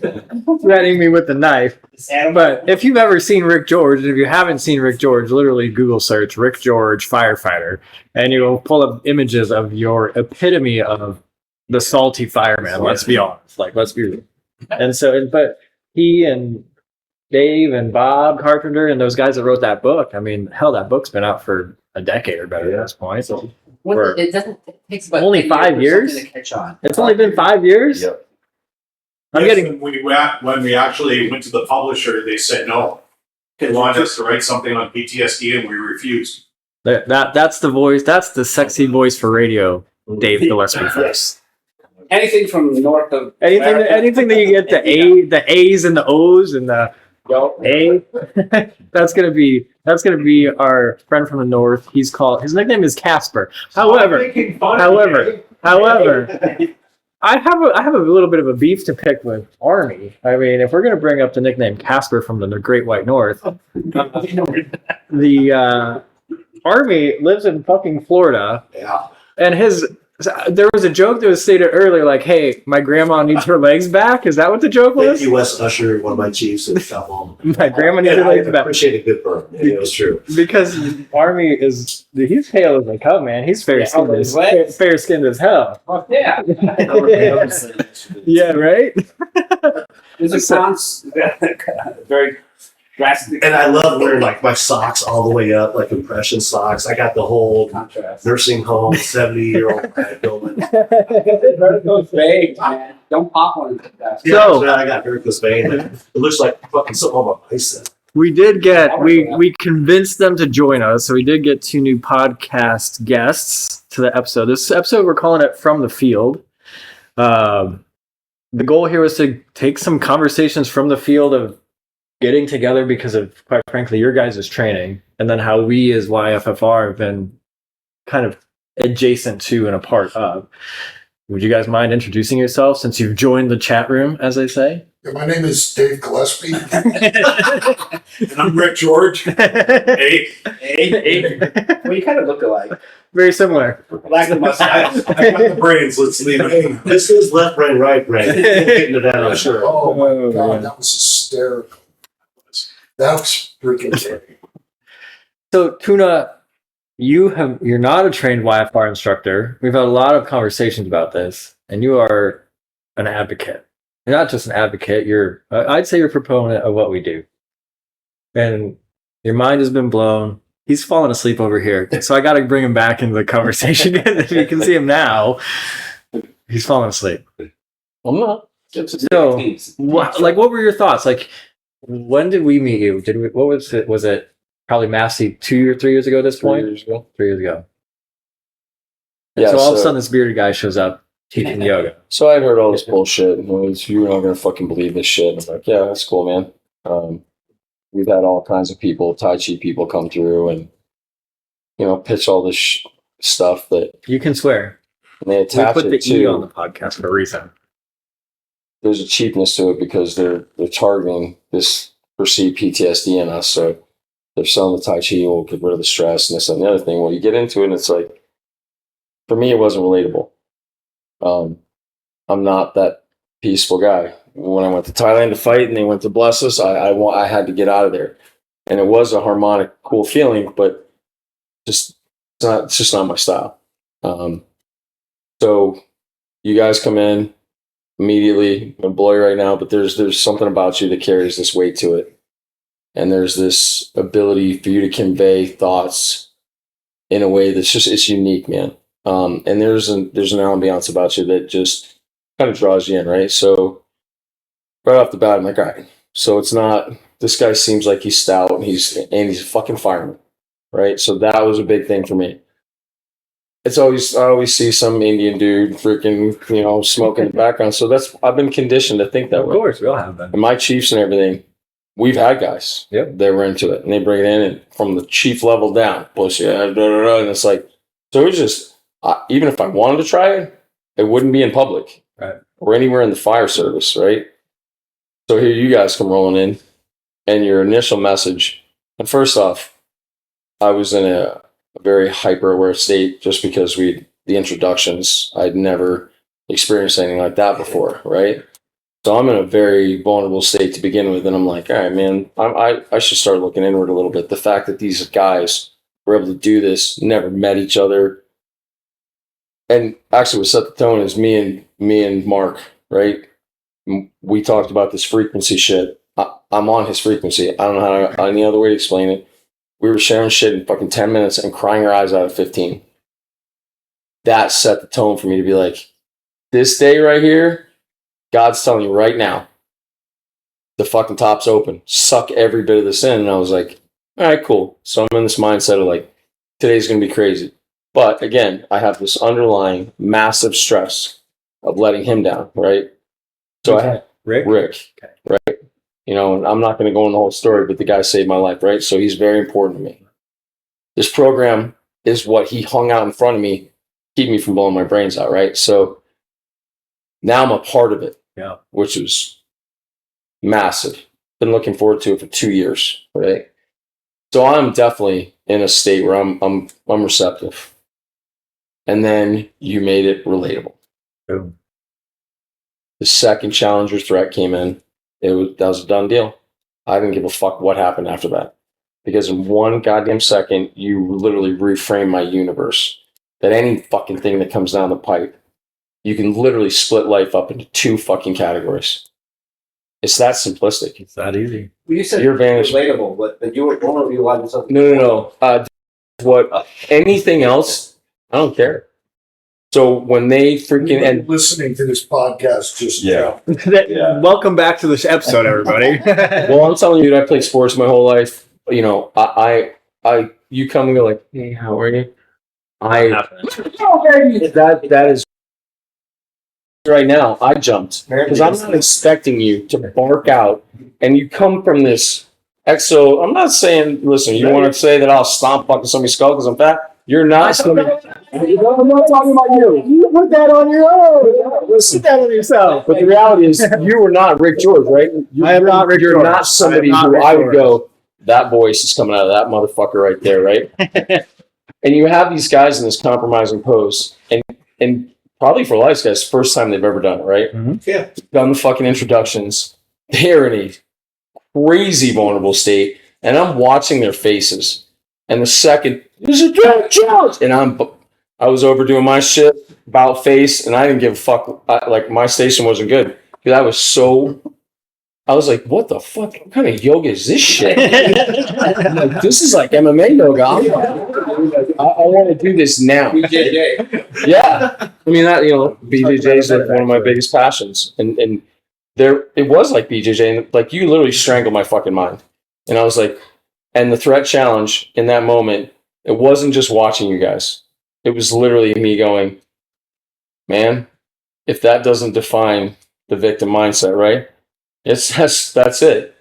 threatening me with the knife. This animal. But if you've ever seen Ric Jorge, and if you haven't seen Ric Jorge, literally Google search Ric Jorge firefighter, and you'll pull up images of your epitome of the salty fireman. Let's be honest. Like, let's be real. And so, but he and Dave and Bob Carpenter and those guys that wrote that book, I mean, hell, that book's been out for a decade or better at this point. So It doesn't. It takes about Only 10 5 years? for something to catch on. it's only been 5 years. Yep. I'm Yes, getting when we actually went to the publisher, they said no. They wanted us to write something on PTSD, and we refused. that's the voice. That's the sexy voice for radio, Dave Gillespie. Folks. Anything from north of Anything that you get the A's and the O's and the A. that's gonna be our friend from the north. His nickname is Casper. However, I have a little bit of a beef to pick with Army. I mean, if we're gonna bring up the nickname Casper from the Great White North, the Army lives in fucking Florida, Yeah. and there was a joke that was stated earlier, like, "Hey, my grandma needs her legs back." Is that what the joke Thank was? you, Wes Usher, one of my chiefs in Southall. My grandma needs And her I legs back. appreciate a good burn. Yeah, it was true. Because Army he's pale as they come, man. He's fair skinned as hell. Oh, yeah. Yeah, right. There's a very drastic And I love wearing like my socks all the way up, like compression socks. I got the whole contrast. nursing home, 70-year-old guy building. Vertical vein, man. Don't pop one. Yeah, So- so I got varicose vein. It looks like fucking something on my bicep. We convinced them to join us, so we did get 2 new podcast guests to the episode. This episode we're calling it From the Field. The goal here was to take some conversations from the field of getting together because of, quite frankly, your guys' training, and then how we as YFFR have been kind of adjacent to and a part of. would you guys mind introducing yourself since you've joined the chat room, as they say? Yeah, my name is Dave Gillespie. And I'm Ric Jorge. Hey. Well, you kind of look alike. Very similar. Lack of mustache. I got the brains. Let's leave it. This is left brain, right brain. We'll get into that, I'm sure. Oh my man. God, that was hysterical. That was freaking great. So, Tuna, you're not a trained YFR instructor. We've had a lot of conversations about this, and you are an advocate. You're not just an advocate. I'd say you're a proponent of what we do. And your mind has been blown. He's fallen asleep over here. So I got to bring him back into the conversation. If you can see him now, he's falling asleep. I'm not. So, what were your thoughts? Like, when did we meet you? What was it? Was it probably MAFFC 2 or 3 years ago at this point? 3 years ago. 3 years ago. And Yeah. so all of a sudden, this bearded guy shows up teaching yoga. So I heard all this bullshit. And it was, you're not gonna fucking believe this shit. I'm like, yeah, that's cool, man. We've had all kinds of people, Tai Chi people, come through and pitch all this stuff that You can swear. and they We attach put it the E on to. the podcast for a reason. There's a cheapness to it because they're targeting this perceived PTSD in us. So they're selling the Tai Chi will get rid of the stress and this and the other thing. Well, you get into it and it's like, for me, it wasn't relatable. I'm not that peaceful guy. When I went to Thailand to fight and they went to bless us, I had to get out of there. And it was a harmonic, cool feeling, but it's just not my style. So you guys come in immediately, I'm gonna blow you right now, but there's something about you that carries this weight to it. And there's this ability for you to convey thoughts in a way it's unique, man. And there's an ambiance about you that just kind of draws you in, right? So right off the bat, I'm like, all right. So it's not, this guy seems like he's stout and he's a fucking fireman, right? So that was a big thing for me. I always see some Indian dude freaking, smoking in the background. So I've been conditioned to think that Of way. course, we all have been. And my chiefs and everything, we've had guys Yep. that were into it and they bring it in and from the chief level down, pussy, and it's like, so it was just, even if I wanted to try it, it wouldn't be in public, Right. or anywhere in the fire service, right? So here you guys come rolling in, and your initial message. And first off, I was in a very hyper aware state just because the introductions. I'd never experienced anything like that before, right? So I'm in a very vulnerable state to begin with, and I'm like, all right, man, I should start looking inward a little bit. The fact that these guys were able to do this, never met each other. And actually, what set the tone is me and Mark, right? We talked about this frequency shit. I'm on his frequency. I don't know any other way to explain it. We were sharing shit in fucking 10 minutes and crying our eyes out at 15. That set the tone for me to be like, this day right here, God's telling you right now, the fucking top's open. Suck every bit of this in. And I was like, all right, cool. So I'm in this mindset of like, today's going to be crazy. But again, I have this underlying massive stress of letting him down, right? So I had Rick, Okay. right? And I'm not going to go into the whole story, but the guy saved my life, right? So he's very important to me. This program is what he hung out in front of me, keep me from blowing my brains out, right? So now I'm a part of it, Yeah. which was massive. Been looking forward to it for 2 years, right? So I'm definitely in a state where I'm receptive. And then you made it relatable. Boom. The second challenger threat came in. That was a done deal. I didn't give a fuck what happened after that. Because in one goddamn second, you literally reframe my universe. That any fucking thing that comes down the pipe, you can literally split life up into 2 fucking categories. It's that simplistic. It's that easy. Well, you said Your vantage- relatable, but you were vulnerable. You wanted something. No. What anything else, I don't care. So when they freaking and Listening to this podcast just Yeah. Yeah. Welcome back to this episode, everybody. well, I'm telling you, that I played sports my whole life. I you come and go like, hey, how are you? That is right now. I jumped because I'm not expecting you to bark out, and you come from this. I'm not saying, listen, you want to say that I'll stomp fucking somebody's skull because I'm fat? You're not somebody. I'm not talking about you. You put that on your own. Listen, put that on yourself. But the reality is, you were not Ric Jorge, right? I am not Ric You're Jorge. not somebody I am not who Ric I would Jorge. go, that voice is coming out of that motherfucker right there, right? And you have these guys in this compromising pose, and probably for a lot of these guys, first time they've ever done it, right? Mm-hmm. Yeah. Done the fucking introductions. They're in a crazy vulnerable state, and I'm watching their faces. And the second, this is Jack Jones, and I was overdoing my shit about face, and I didn't give a fuck. Like my station wasn't good because I was like, what the fuck? What kind of yoga is this shit? I'm like, this is like MMA yoga. I want to do this now. BJJ. Yeah. I mean, BJJ is like one of my biggest passions. And there, it was like BJJ, and like you literally strangled my fucking mind. And I was like, and the threat challenge in that moment, it wasn't just watching you guys. It was literally me going, man, if that doesn't define the victim mindset, right? That's it.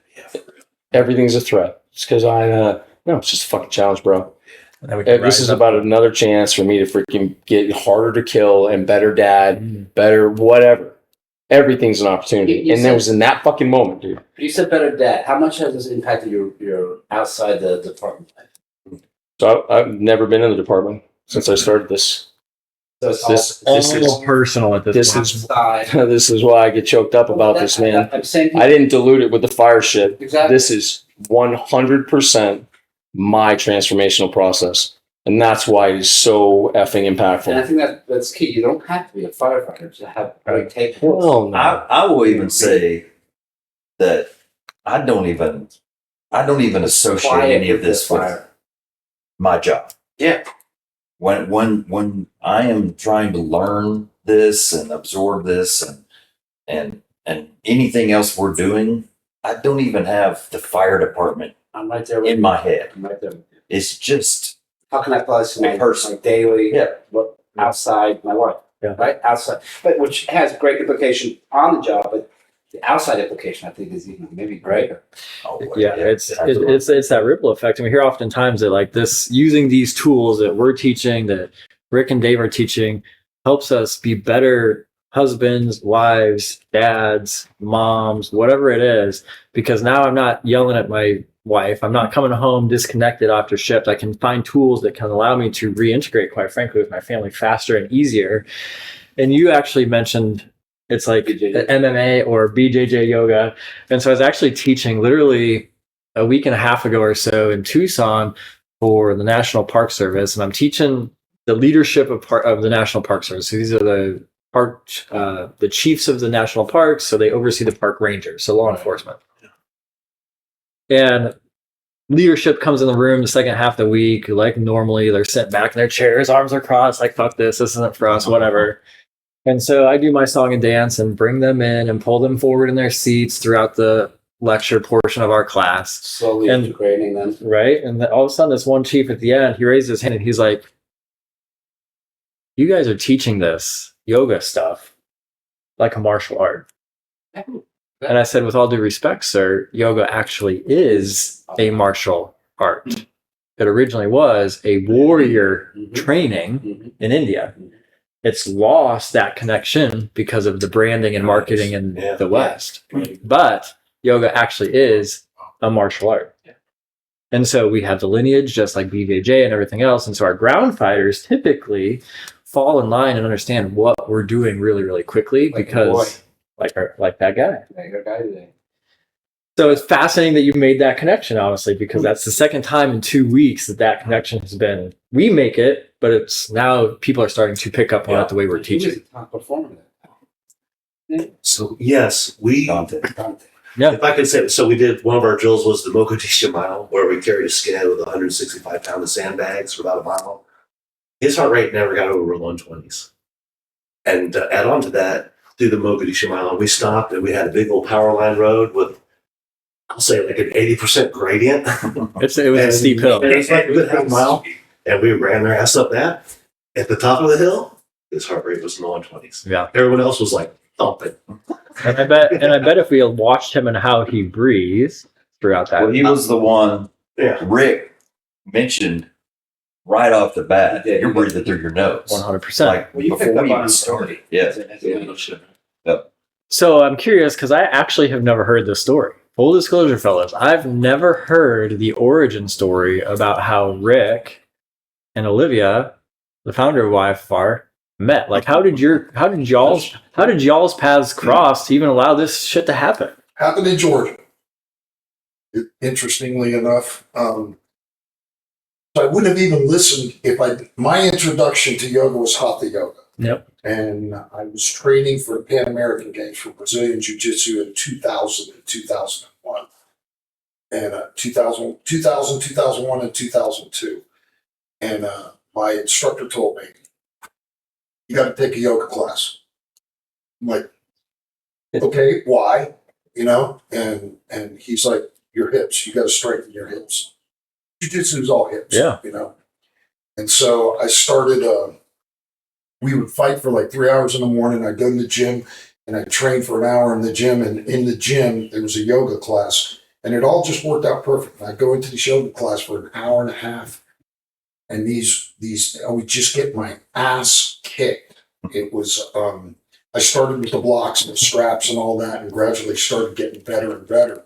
Everything's a threat. It's because no, it's just a fucking challenge, bro. This is about another chance for me to freaking get harder to kill and better dad, better whatever. Everything's an opportunity. And that was in that fucking moment, dude. You said better dad. How much has this impacted your outside the department life? So I've never been in the department since I started this. So it's This is personal at this point. this is why I get choked up about this, man. I'm saying I didn't dilute it with the fire shit. Exactly. This is 100% my transformational process. And that's why it is so effing and I impactful. think that's key. You don't have to be a firefighter to have great take. Well, no. I will even say that I don't even associate any of this with my job. Yeah. When I am trying to learn this and absorb this and anything else we're doing, I don't even have the fire department I'm right there with in you. my head. I'm right there with you. It's just How can I apply this to my Person. daily, Yeah. what, outside my life? Yeah. Right? Outside. But which has great implication on the job, but the outside implication I think is even maybe greater. It's absolutely. it's that ripple effect, and we hear oftentimes that like this using these tools that we're teaching, that Rick and Dave are teaching, helps us be better husbands, wives, dads, moms, whatever it is. Because now I'm not yelling at my wife, I'm not coming home disconnected after shift. I can find tools that can allow me to reintegrate, quite frankly, with my family faster and easier. And you actually mentioned it's like MMA or BJJ yoga. And so I was actually teaching literally a week and a half ago or so in Tucson for the National Park Service. And I'm teaching the leadership of the National Park Service. So these are the chiefs of the national parks. So they oversee the park rangers, so law enforcement. And leadership comes in the room the second half of the week. Like normally they're sitting back in their chairs, arms are crossed, like, fuck this isn't for us, whatever. And so I do my song and dance and bring them in and pull them forward in their seats throughout the lecture portion of our class. Slowly And- integrating them. Right. And then all of a sudden, this one chief at the end, he raises his hand and he's like, you guys are teaching this yoga stuff like a martial art. And I said, with all due respect, sir, yoga actually is a martial art. It originally was a warrior training in India. It's lost that connection because of the branding and marketing in the West. But yoga actually is a martial art. And so we have the lineage, just like BJJ and everything else. And so our ground fighters typically fall in line and understand what we're doing really, really quickly because like that guy. Like your guy today. So it's fascinating that you made that connection, honestly, because that's the second time in 2 weeks that connection has been. We make it, but it's now people are starting to pick up on it the way we're He was teaching. a top performer. So yes, Dante. Yeah. if I could say, so we did, one of our drills was the Mogadishu mile, where we carried a skid with 165 pounds of sandbags for about a mile. His heart rate never got over 120s. And to add on to that, through the Mogadishu mile, we stopped and we had a big old power line road with, I'll say like an 80% gradient. It was a steep hill. And it's like a good half mile. And we ran their ass up that. At the top of the hill, his heart rate was in the 120s. Yeah. Everyone else was like thumping. And I bet if we had watched him and how he breathes throughout that. Well, he was the one Yeah. Rick mentioned right off the bat, Yeah, you're breathing through your nose. 100%. Like Well, you before picked up we on even it. started. Yeah. So I'm curious because I actually have never heard this story. Full disclosure, fellas, I've never heard the origin story about how Rick and Olivia, the founder of YFR, met. Like, how did y'all's paths cross to even allow this shit to happen? Happened in Georgia. Interestingly enough, so I wouldn't have even listened if my introduction to yoga was Hatha yoga. Yep. And I was training for the Pan American Games for Brazilian Jiu Jitsu in 2000 and 2001. And 2000, 2001, and 2002. And my instructor told me, you got to take a yoga class. I'm like, okay, why? You know, and he's like, your hips, you got to strengthen your hips. Jiu-jitsu is all hips, Yeah. you know. And so I started, we would fight for like 3 hours in the morning. I'd go to the gym and I'd train for an hour in the gym. And in the gym, there was a yoga class and it all just worked out perfect. I'd go into the yoga class for an hour and a half. And I would just get my ass kicked. It was, I started with the blocks and the straps and all that and gradually started getting better and better.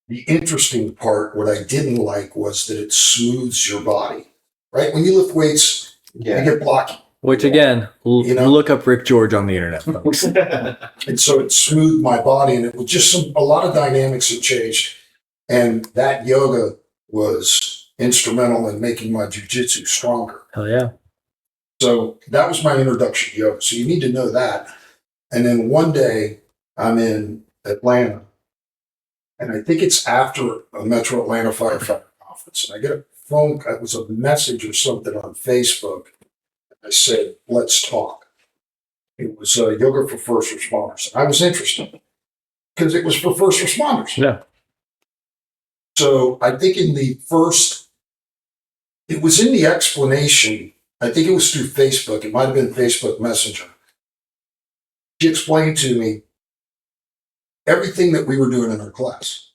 The interesting part, what I didn't like was that it smooths your body, right? When you lift weights, you get blocky. Which again, look up Ric Jorge on the internet, folks. And so it smoothed my body and it was just a lot of dynamics had changed. And that yoga was instrumental in making my jiu-jitsu stronger. Hell yeah. So that was my introduction to yoga. So you need to know that. And then one day I'm in Atlanta and I think it's after a Metro Atlanta firefighter conference. And I get a phone, it was a message or something on Facebook. I said, let's talk. It was yoga for first responders. I was interested because it was for first responders. Yeah. So I think it was in the explanation. I think it was through Facebook. It might have been Facebook Messenger. She explained to me everything that we were doing in our class,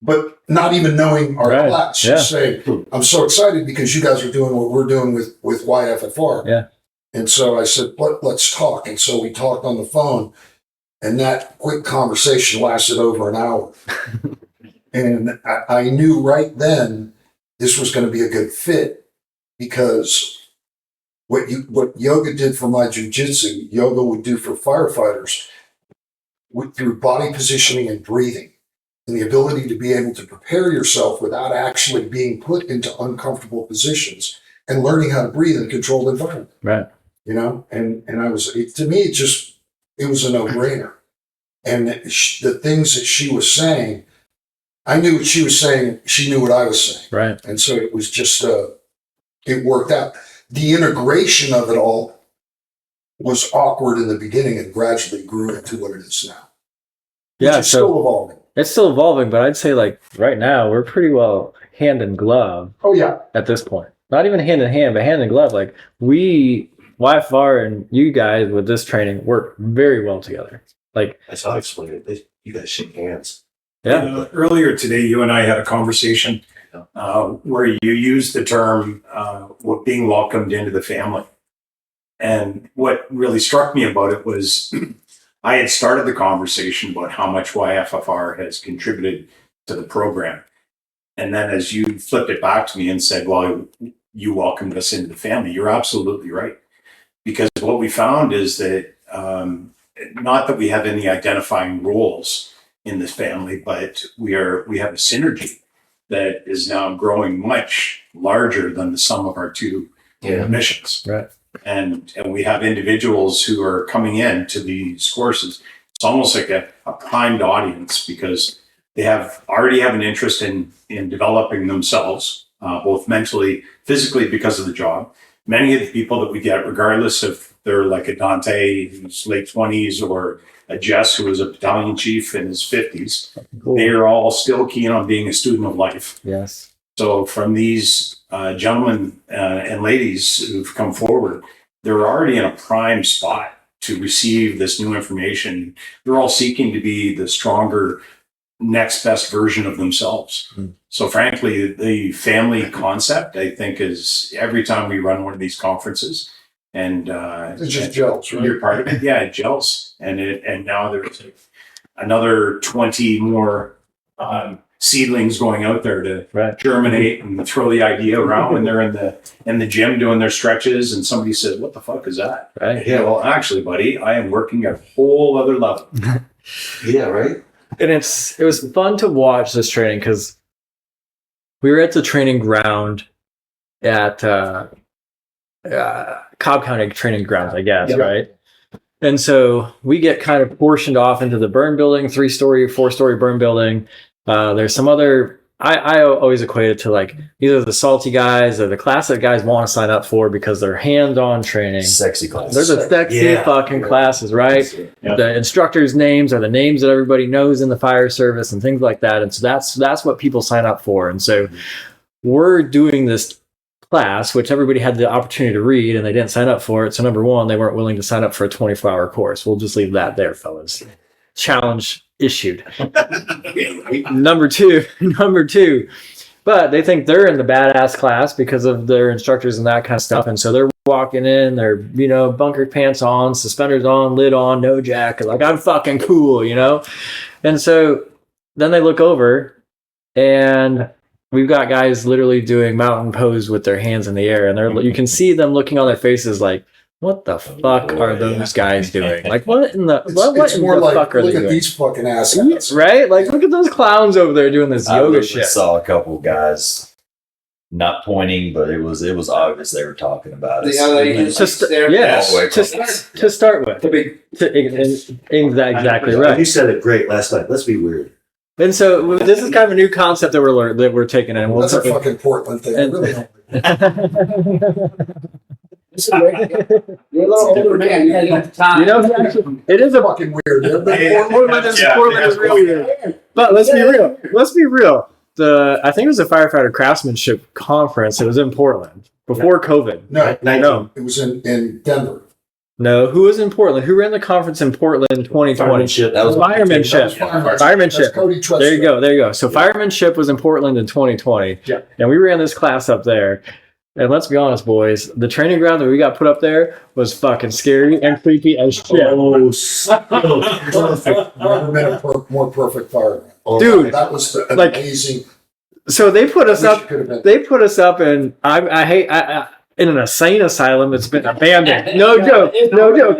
but not even knowing our class. She's saying, I'm so excited because you guys are doing what we're doing with YFFR. Yeah. And so I said, let's talk. And so we talked on the phone and that quick conversation lasted over an hour. And I knew right then this was going to be a good fit because what yoga did for my jiu-jitsu, yoga would do for firefighters through body positioning and breathing and the ability to be able to prepare yourself without actually being put into uncomfortable positions and learning how to breathe in a controlled environment. Right. You know, and to me, it was a no-brainer. And the things that she was saying, I knew what she was saying. She knew what I was saying. Right. And so it was just, it worked out. The integration of it all was awkward in the beginning and gradually grew into what it is now. Yeah. It's still evolving. It's still evolving, but I'd say like right now we're pretty well hand in glove. Oh yeah. At this point, not even hand in hand, but hand in glove. Like YFR and you guys with this training work very well together. Like That's how I explain it. You guys shake hands. Yeah. Earlier today, you and I had a conversation where you used the term being welcomed into the family. And what really struck me about it was I had started the conversation about how much YFFR has contributed to the program. And then as you flipped it back to me and said, well, you welcomed us into the family, you're absolutely right. Because what we found is that not that we have any identifying roles in this family, but we have a synergy that is now growing much larger than the sum of our two missions. Right. And we have individuals who are coming in to these courses. It's almost like a primed audience because they already have an interest in developing themselves, both mentally, physically because of the job. Many of the people that we get, regardless if they're like a Dante who's late 20s or a Jess who is a battalion chief in his 50s, they are all still keen on being a student of life. Yes. So from these gentlemen and ladies who've come forward, they're already in a prime spot to receive this new information. They're all seeking to be the stronger next best version of themselves. So frankly, the family concept, I think, is every time we run one of these conferences, and It just gels, right? you're part of it. Yeah, it gels, and now there's another 20 more seedlings going out there to germinate and throw the idea around when they're in the gym doing their stretches, and somebody says, "What the fuck is that?" Right. Yeah, well, actually, buddy, I am working at a whole other level. Yeah, right. And it was fun to watch this training because we were at the training ground at Cobb County Training Grounds, I guess, right? And so we get kind of portioned off into the burn building, 3-story, 4-story burn building. There's some other, I always equate it to like either the salty guys or the class that guys want to sign up for because they're hands-on training. Sexy class. They're the sexy fucking classes, right? Yeah. The instructors' names are the names that everybody knows in the fire service and things like that. And so that's what people sign up for. And so we're doing this class, which everybody had the opportunity to read and they didn't sign up for it. So number one, they weren't willing to sign up for a 24-hour course. We'll just leave that there, fellas. Challenge issued. Number two, but they think they're in the badass class because of their instructors and that kind of stuff. And so they're walking in, they're, bunker pants on, suspenders on, lid on, no jacket. Like, I'm fucking cool, And so then they look over and we've got guys literally doing mountain pose with their hands in the air. And you can see them looking on their faces like, what the fuck are those guys doing? Like, what in the what in the fuck are they doing? Look at these fucking assholes. Right? Like, look at those clowns over there doing this yoga shit. I saw a couple guys not pointing, but it was obvious they were talking about it. To start with. Exactly right. You said it great last night. Let's be weird. And so this is kind of a new concept that we're taking in. That's a fucking Portland thing. I really don't. You're a little older man. You had enough time. It is a fucking weird. Portland is real weird. But let's be real. I think it was a firefighter craftsmanship conference. It was in Portland before COVID. No, it was in Denver. No, who was in Portland? Who ran the conference in Portland 2020? Firemanship. That was firemanship. That's Cody Trust. There you go. So firemanship was in Portland in 2020. Yeah. And we ran this class up there. And let's be honest, boys, the training ground that we got put up there was fucking scary and creepy as shit. Perfect. Never been a more perfect fireman. Dude, that was amazing. So they put us up. They put us up in. In an insane asylum that's been abandoned. No joke.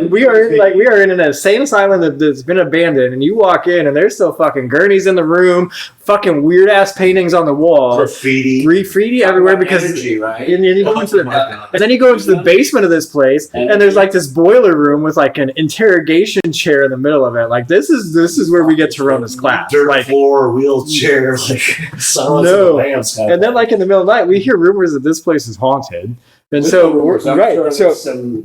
We are in an insane asylum that's been abandoned, and you walk in and there's still fucking gurneys in the room, fucking weird ass paintings on the wall, graffiti everywhere because energy, right? And then you go into the basement of this place, and there's like this boiler room with like an interrogation chair in the middle of it. Like this is where we get to run this class. Dirt floor, wheelchair, silence of the lambs. And then like in the middle of the night, we hear rumors that this place is haunted. And so we're right. So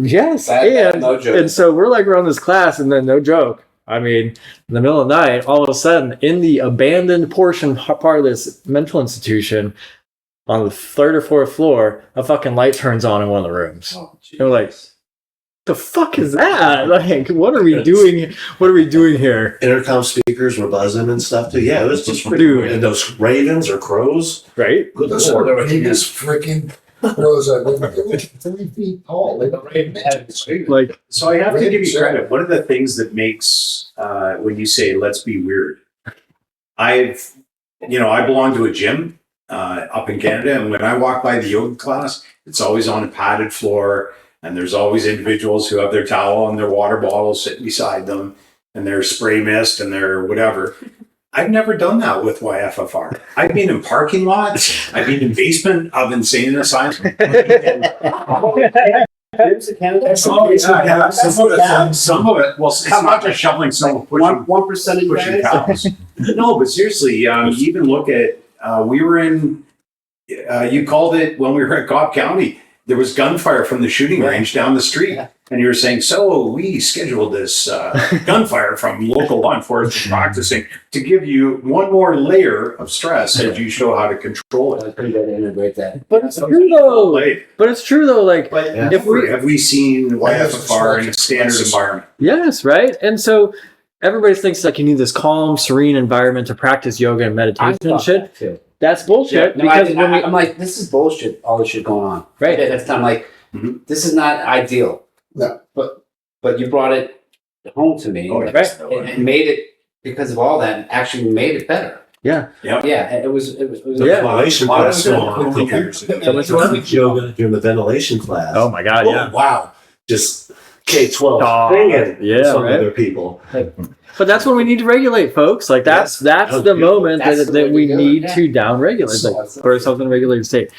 yes, and so we're like running this class, and then no joke. I mean, in the middle of the night, all of a sudden, in the abandoned portion part of this mental institution, on the 3rd or 4th floor, a fucking light turns on in one of the rooms. And we're like, the fuck is that? Like, what are we doing? What are we doing here? Intercom speakers were buzzing and stuff too. Yeah, it was just weird. And those ravens or crows, right? Good Those Lord. are the biggest freaking crows I've ever. They were 3 feet tall. Like, so I have to give you credit. One of the things that makes when you say "let's be weird," I belong to a gym up in Canada, and when I walk by the yoga class, it's always on a padded floor. And there's always individuals who have their towel and their water bottle sitting beside them and their spray mist and their whatever. I've never done that with YFFR. I've been in parking lots. I've been in basement of insane asylums. Some of it. Well, it's not just shoveling snow. 1% of pushing cows. No, but seriously, you even look at. We were in. You called it when we were at Cobb County. There was gunfire from the shooting range down the street. And you were saying, so we scheduled this gunfire from local law enforcement practicing to give you one more layer of stress as you show how to control it. I think that integrate that. But it's true though. Like, have we seen YFFR in a standard environment? Yes, right. And so everybody thinks like you need this calm, serene environment to practice yoga and I meditation and thought shit. that too. That's bullshit. No, Because when I'm like, this is bullshit. All this shit going on. Right. That's I'm like, Mhm. this is not ideal. No. But you brought it home to me Oh, yeah. Right. and made it because of all that. Actually, made it better. yeah, Yeah, it was. The Yeah. ventilation Why class was it- a couple years ago. So much fun. Yoga during the ventilation class. oh my god, yeah. Wow. Just K-12 Oh, singing yeah, some right. other people. But that's when we need to regulate, folks. Like that's That's the moment That's the way that we to do it, need yeah. to down regulate, So- like, put ourselves in a regulated state.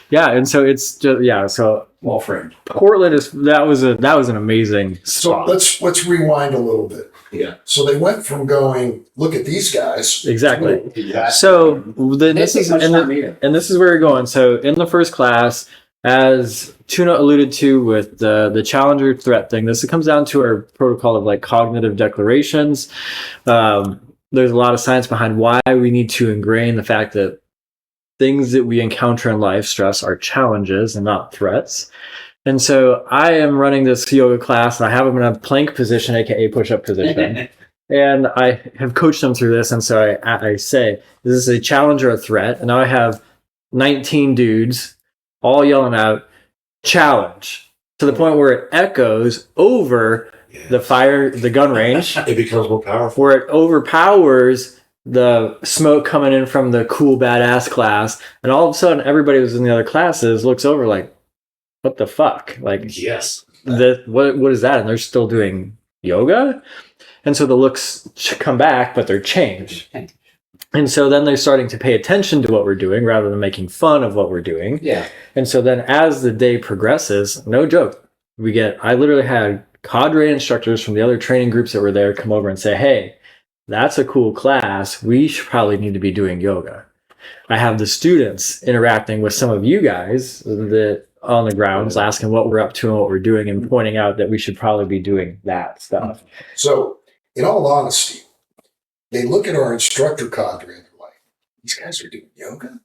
Yeah, and so it's just so Well framed. Portland that was an amazing So spot. let's rewind a little bit. Yeah. So they went from going, look at these guys. Exactly. Yeah. So then This is much time either. and this is where we're going. So in the first class, as Tuna alluded to with the challenger threat thing, this comes down to our protocol of like cognitive declarations. There's a lot of science behind why we need to ingrain the fact that things that we encounter in life, stress, are challenges and not threats. And so I am running this yoga class, and I have them in a plank position, aka push-up position. And I have coached them through this, and so I say, this is a challenge or a threat. And now I have 19 dudes all yelling out, challenge, to the point where it echoes over the gun range, It becomes more powerful. where it overpowers the smoke coming in from the cool badass class. And all of a sudden, everybody who's in the other classes looks over like, what the fuck? Like, Yes. what is that? And they're still doing yoga? And so the looks come back, but they're changed. And so then they're starting to pay attention to what we're doing rather than making fun of what we're doing. Yeah. And so then as the day progresses, no joke, I literally had cadre instructors from the other training groups that were there come over and say, hey, that's a cool class. We should probably need to be doing yoga. I have the students interacting with some of you guys that on the grounds, asking what we're up to and what we're doing, and pointing out that we should probably be doing that stuff. So in all honesty, they look at our instructor cadre and they're like, these guys are doing yoga?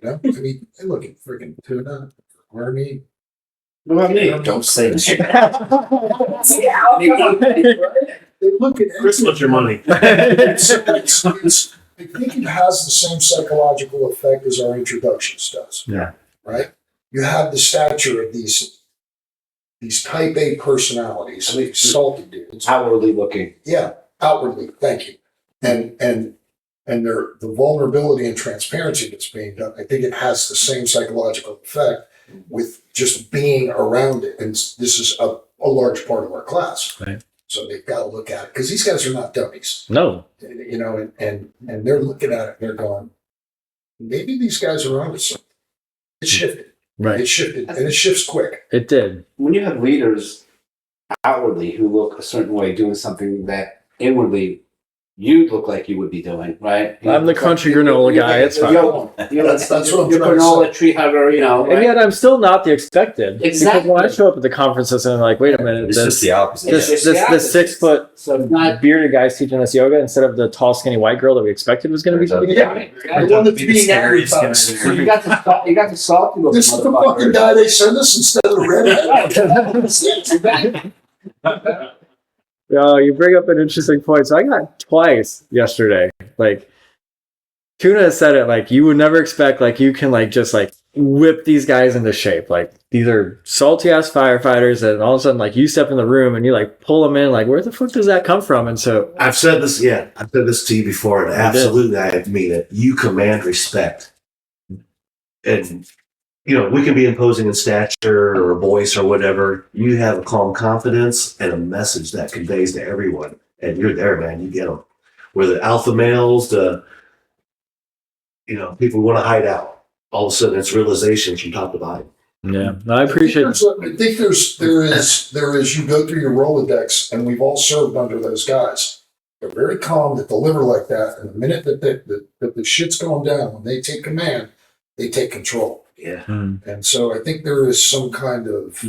You know, I mean, they look at freaking Tuna, Army. What about me? Don't say They look at Chris, what's your money? it's, I think it has the same psychological effect as our introductions does. Yeah. Right? You have the stature of these type A personalities, these salty dudes. Outwardly looking. Yeah, outwardly, thank you. And their the vulnerability and transparency that's being done, I think it has the same psychological effect with just being around it. And this is a large part of our class. Right. So they've got to look at it because these guys are not dummies. No. You know, and they're looking at it and they're going, maybe these guys are onto something. It shifted. Right. It shifted, and it shifts quick. It did. When you have leaders outwardly who look a certain way doing something that inwardly you look like you would be doing, right? I'm the crunchy granola guy. It's fine. That's what I'm Your trying to granola say. tree hugger, you know. And Right? yet I'm still not the expected. Exactly. Because when I show up at the conferences and I'm like, wait a minute, It's just the opposite. It's this just the opposite. 6 foot So it's not. bearded guy's teaching us yoga instead of the tall, skinny white girl that we expected was going to be teaching Yeah. yoga. The one that's being advertised. So you got the salty looking This is the fucking guy they send us instead of the redhead. You bring up an interesting point. So I got twice yesterday. Like, Tuna has said it, like, you would never expect, like, you can, like, just, like, whip these guys into shape. Like, these are salty-ass firefighters, and all of a sudden, like, you step in the room and you, like, pull them in. Like, where the fuck does that come from? And so... I've said this to you before, and absolutely I mean it. You command respect. And, you know, we can be imposing in stature or voice or whatever. You have a calm confidence and a message that conveys to everyone. And you're there, man. You get them. We're the alpha males, people who want to hide out. All of a sudden, it's realizations from top to bottom. Yeah, no, I appreciate it. I think there is, you go through your Rolodex, and we've all served under those guys. They're very calm, that deliver like that. And the minute that the shit's going down, when they take command, they take control. Yeah. And so I think there is some kind of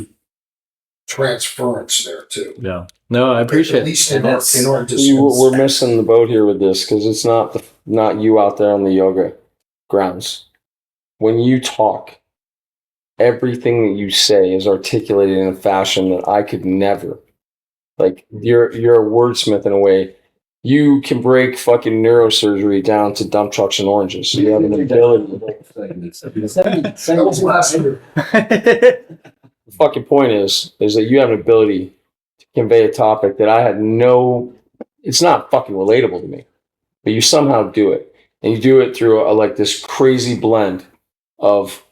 transference there too. Yeah. No, I appreciate At it. least And in that's- order to We're missing the boat here with this because it's not you out there on the yoga grounds. When you talk, everything that you say is articulated in a fashion that I could never. Like you're a wordsmith in a way you can break fucking neurosurgery down to dump trucks and oranges. So you have an ability. That was last year. The fucking point is that you have an ability to convey a topic that I had no, it's not fucking relatable to me, but you somehow do it. And you do it through like this crazy blend of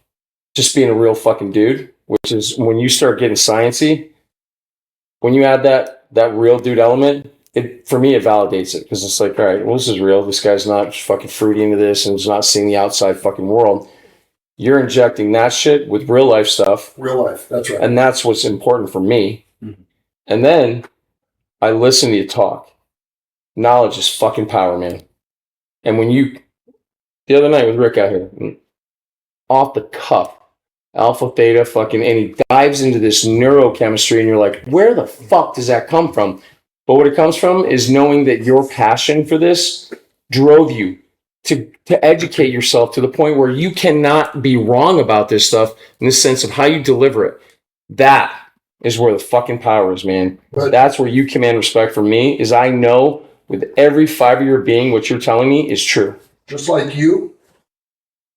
just being a real fucking dude, which is when you start getting sciencey, when you add that real dude element, it, for me, it validates it because it's like, all right, well, this is real. This guy's not fucking fruity into this and is not seeing the outside fucking world. You're injecting that shit with real life stuff. Real life, that's right. And that's what's important for me. Mm-hmm. And then I listen to you talk. Knowledge is fucking power, man. And when you, the other night with Rick out here, off the cuff, alpha, theta, fucking, and he dives into this neurochemistry and you're like, where the fuck does that come from? But what it comes from is knowing that your passion for this drove you to educate yourself to the point where you cannot be wrong about this stuff in the sense of how you deliver it. That is where the fucking power is, man. But that's where you command respect from me, is I know with every fiber of your being what you're telling me is true. just like you,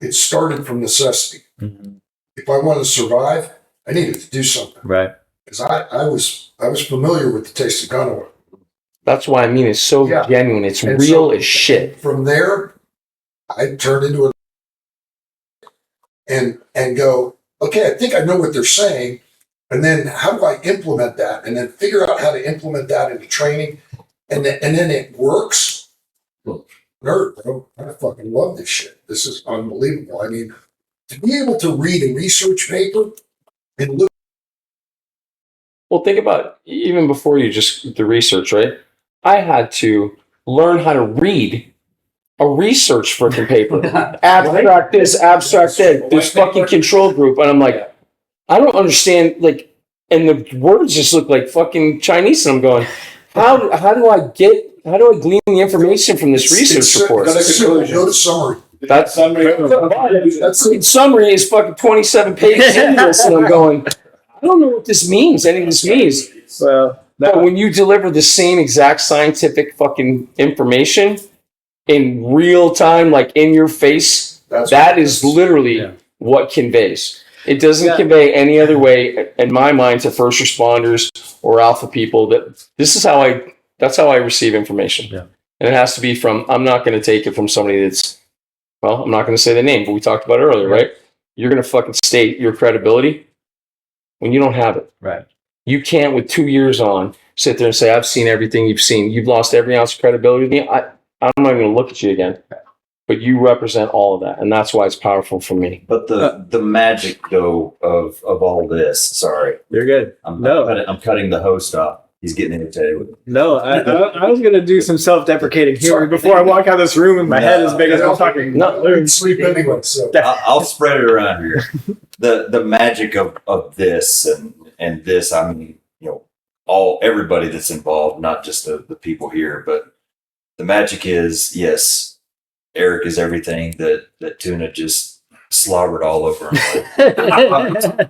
it started from necessity. Mm-hmm. If I wanted to survive, I needed to do something. Right. Because I was familiar with the taste of gun oil. That's why I mean it's so genuine. It's And real so, as shit. From there, I turned into and go, okay, I think I know what they're saying. And then how do I implement that? And then figure out how to implement that into training. And then it works. Nerd, bro. I fucking love this shit. This is unbelievable. I mean, to be able to read a research paper and look. Well, think about even before you just the research, right? I had to learn how to read a research freaking paper. Abstract this, abstract that. This fucking control group. And I'm like, I don't understand, like, and the words just look like fucking Chinese. And I'm going, how do I glean the information from this research report? Go to summary. That's summary is fucking 27 pages into this, and I'm going, I don't know what this means. Any of this means. Well, but when you deliver the same exact scientific fucking information in real time, like in your face, that is literally what conveys. It doesn't convey any other way, in my mind, to first responders or alpha people. That's how I receive information. Yeah. And it has to be from, I'm not going to take it from somebody that's, well, I'm not going to say the name, but we talked about it earlier, right? You're going to fucking state your credibility when you don't have it. Right. You can't, with 2 years on, sit there and say, I've seen everything you've seen. You've lost every ounce of credibility to me. I'm not even going to look at you again. But you represent all of that, and that's why it's powerful for me. But the magic, though, of all this, sorry. You're good. I'm cutting the host off. He's getting irritated with it. No, I was going to do some self-deprecating humor before I walk out of this room and my head as big as I'm talking. No, sleep anyway. So I'll spread it around here. The magic of this and this, I mean, everybody that's involved, not just the people here, but the magic is, yes, Eric is everything that Tuna just slobbered all over him.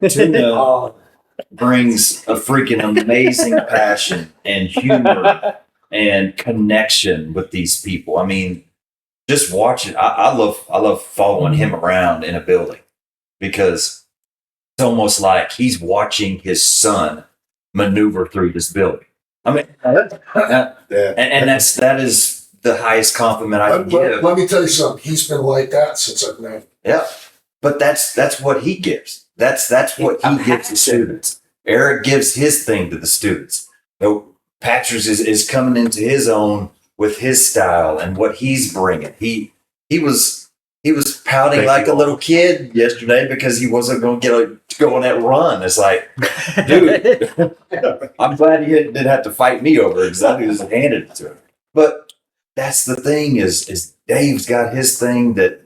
Tuna brings a freaking amazing passion and humor and connection with these people. I mean, just watching, I love following him around in a building because it's almost like he's watching his son maneuver through this building. I mean, and that is the highest compliment I can give. Let me tell you something. He's been like that since I've known him. Yeah, but that's what he gives. That's what he gives the students. Eric gives his thing to the students. Patchers is coming into his own with his style and what he's bringing. He was pouting like a little kid yesterday because he wasn't going to go on that run. It's like, dude, I'm glad he didn't have to fight me over it because I just handed it to him. But that's the thing is Dave's got his thing that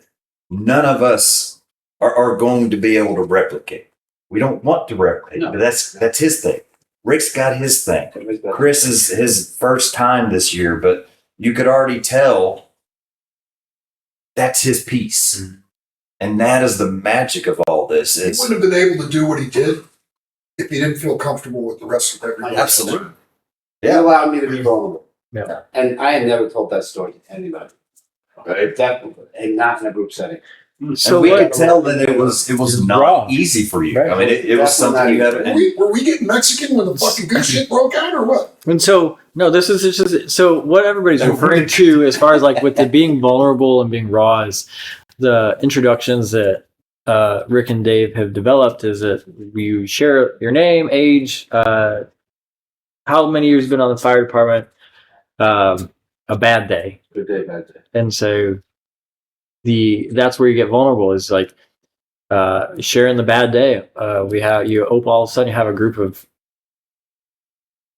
none of us are going to be able to replicate. We don't want to replicate, but that's his thing. Rick's got his thing. Chris is his first time this year, but you could already tell that's his piece. Mm-hmm. And that is the magic of all this. He wouldn't have been able to do what he did if he didn't feel comfortable with the rest of everybody. Absolutely. He allowed me to be vulnerable. Yeah. And I had never told that story to anybody. Right. Definitely, and not in a group setting. So And we what- could tell that it was not raw. easy for you. Right. I mean, it was something you had to. Were we getting Mexican when the fucking good shit broke out or what? And so, no, this is just so what everybody's referring to as far as like with the being vulnerable and being raw is the introductions that Rick and Dave have developed is that you share your name, age, how many years you've been on the fire department, a bad day. Good day, bad day. And so that's where you get vulnerable is like sharing the bad day. We have all of a sudden you have a group of